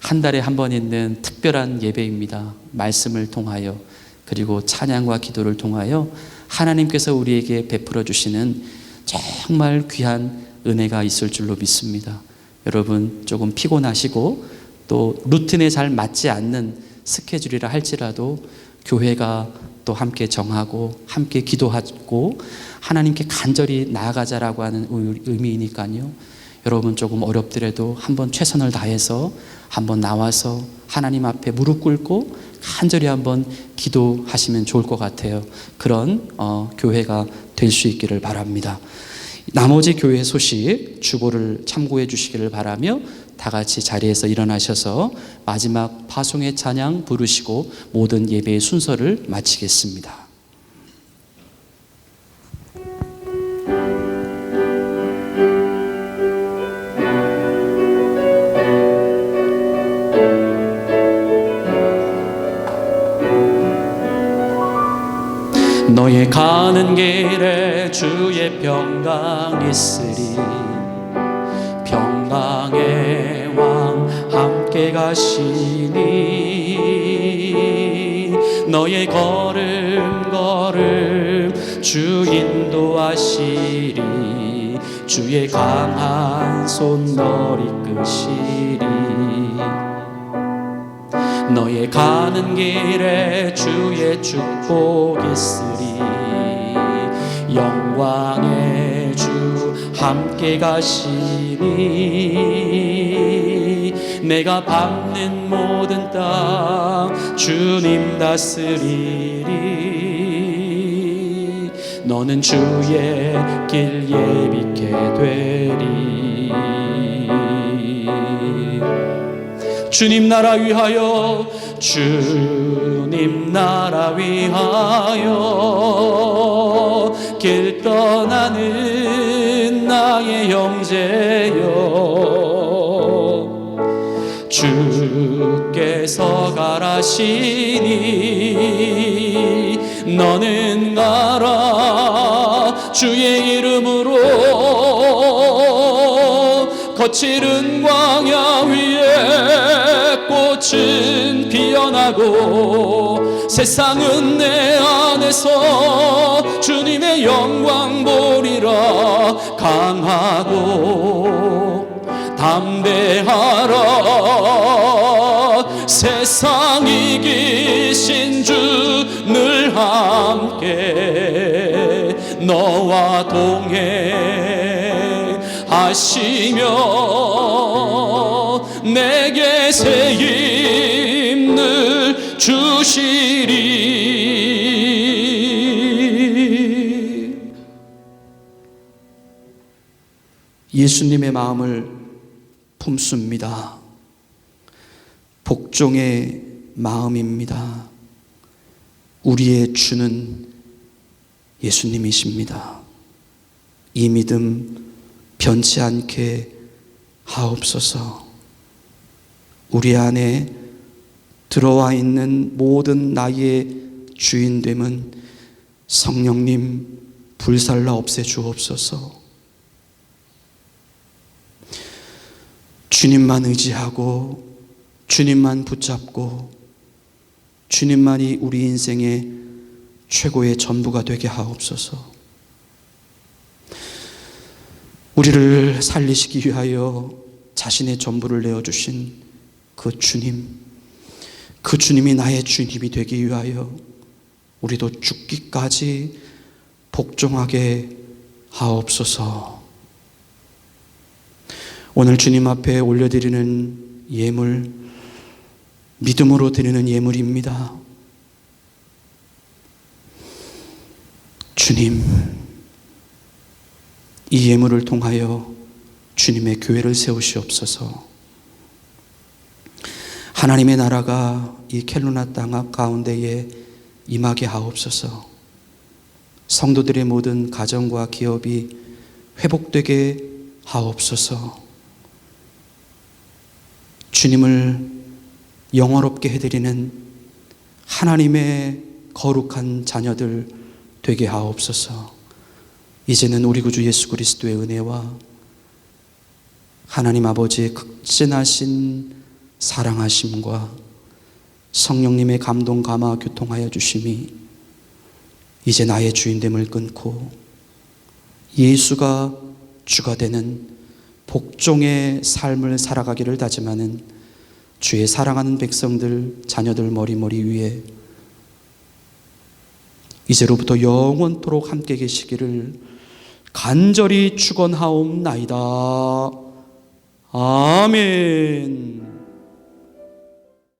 한 달에 한 번 있는 특별한 예배입니다. 말씀을 통하여 그리고 찬양과 기도를 통하여 하나님께서 우리에게 베풀어 주시는 정말 귀한 은혜가 있을 줄로 믿습니다. 여러분 조금 피곤하시고 또 루틴에 잘 맞지 않는 스케줄이라 할지라도 교회가 또 함께 정하고 함께 기도하고 하나님께 간절히 나아가자라고 하는 의미이니까요. 여러분 조금 어렵더라도 한번 최선을 다해서 한번 나와서 하나님 앞에 무릎 꿇고 간절히 한번 기도하시면 좋을 것 같아요. 그런 교회가 될 수 있기를 바랍니다. 나머지 교회 소식 주보를 참고해 주시기를 바라며 다 같이 자리에서 일어나셔서 마지막 파송의 찬양 부르시고 모든 예배의 순서를 마치겠습니다. 너의 가는 길에 주의 평강 있으리 평강의 왕 함께 가시니 너의 걸음 주 인도하시리 주의 강한 손 널 이끄시리 너의 가는 길에 주의 축복 있으리 영광의 주 함께 가시니 내가 밟는 모든 땅 주님 다스리리 너는 주의 길 예비케 되리 주님 나라 위하여 주님 나라 위하여 길 떠나는 나의 형제여 주께서 가라시니 너는 가라 주의 이름으로 거칠은 광야 위에 꽃은 피어나고 세상은 내 안에서 주님의 영광 보리라 강하고 담대하라 세상 이기신 주 늘 함께 너와 동행하시며 내게 새 힘을 주시리 예수님의 마음을 품습니다. 복종의 마음입니다. 우리의 주는 예수님이십니다. 이 믿음 변치 않게 하옵소서. 우리 안에 들어와 있는 모든 나의 주인됨은 성령님 불살라 없애 주옵소서. 주님만 의지하고 주님만 붙잡고 주님만이 우리 인생의 최고의 전부가 되게 하옵소서. 우리를 살리시기 위하여 자신의 전부를 내어주신 그 주님이 나의 주님이 되기 위하여 우리도 죽기까지 복종하게 하옵소서. 오늘 주님 앞에 올려드리는 예물, 믿음으로 드리는 예물입니다. 주님, 이 예물을 통하여 주님의 교회를 세우시옵소서. 하나님의 나라가 이 켈루나 땅 가운데에 임하게 하옵소서. 성도들의 모든 가정과 기업이 회복되게 하옵소서. 주님을 영화롭게 해드리는 하나님의 거룩한 자녀들 되게 하옵소서. 이제는 우리 구주 예수 그리스도의 은혜와 하나님 아버지의 극진하신 사랑하심과 성령님의 감동 감화 교통하여 주심이 이제 나의 주인됨을 끊고 예수가 주가 되는 복종의 삶을 살아가기를 다짐하는 주의 사랑하는 백성들, 자녀들 머리 위에 이제로부터 영원토록 함께 계시기를 간절히 축원하옵나이다. 아멘.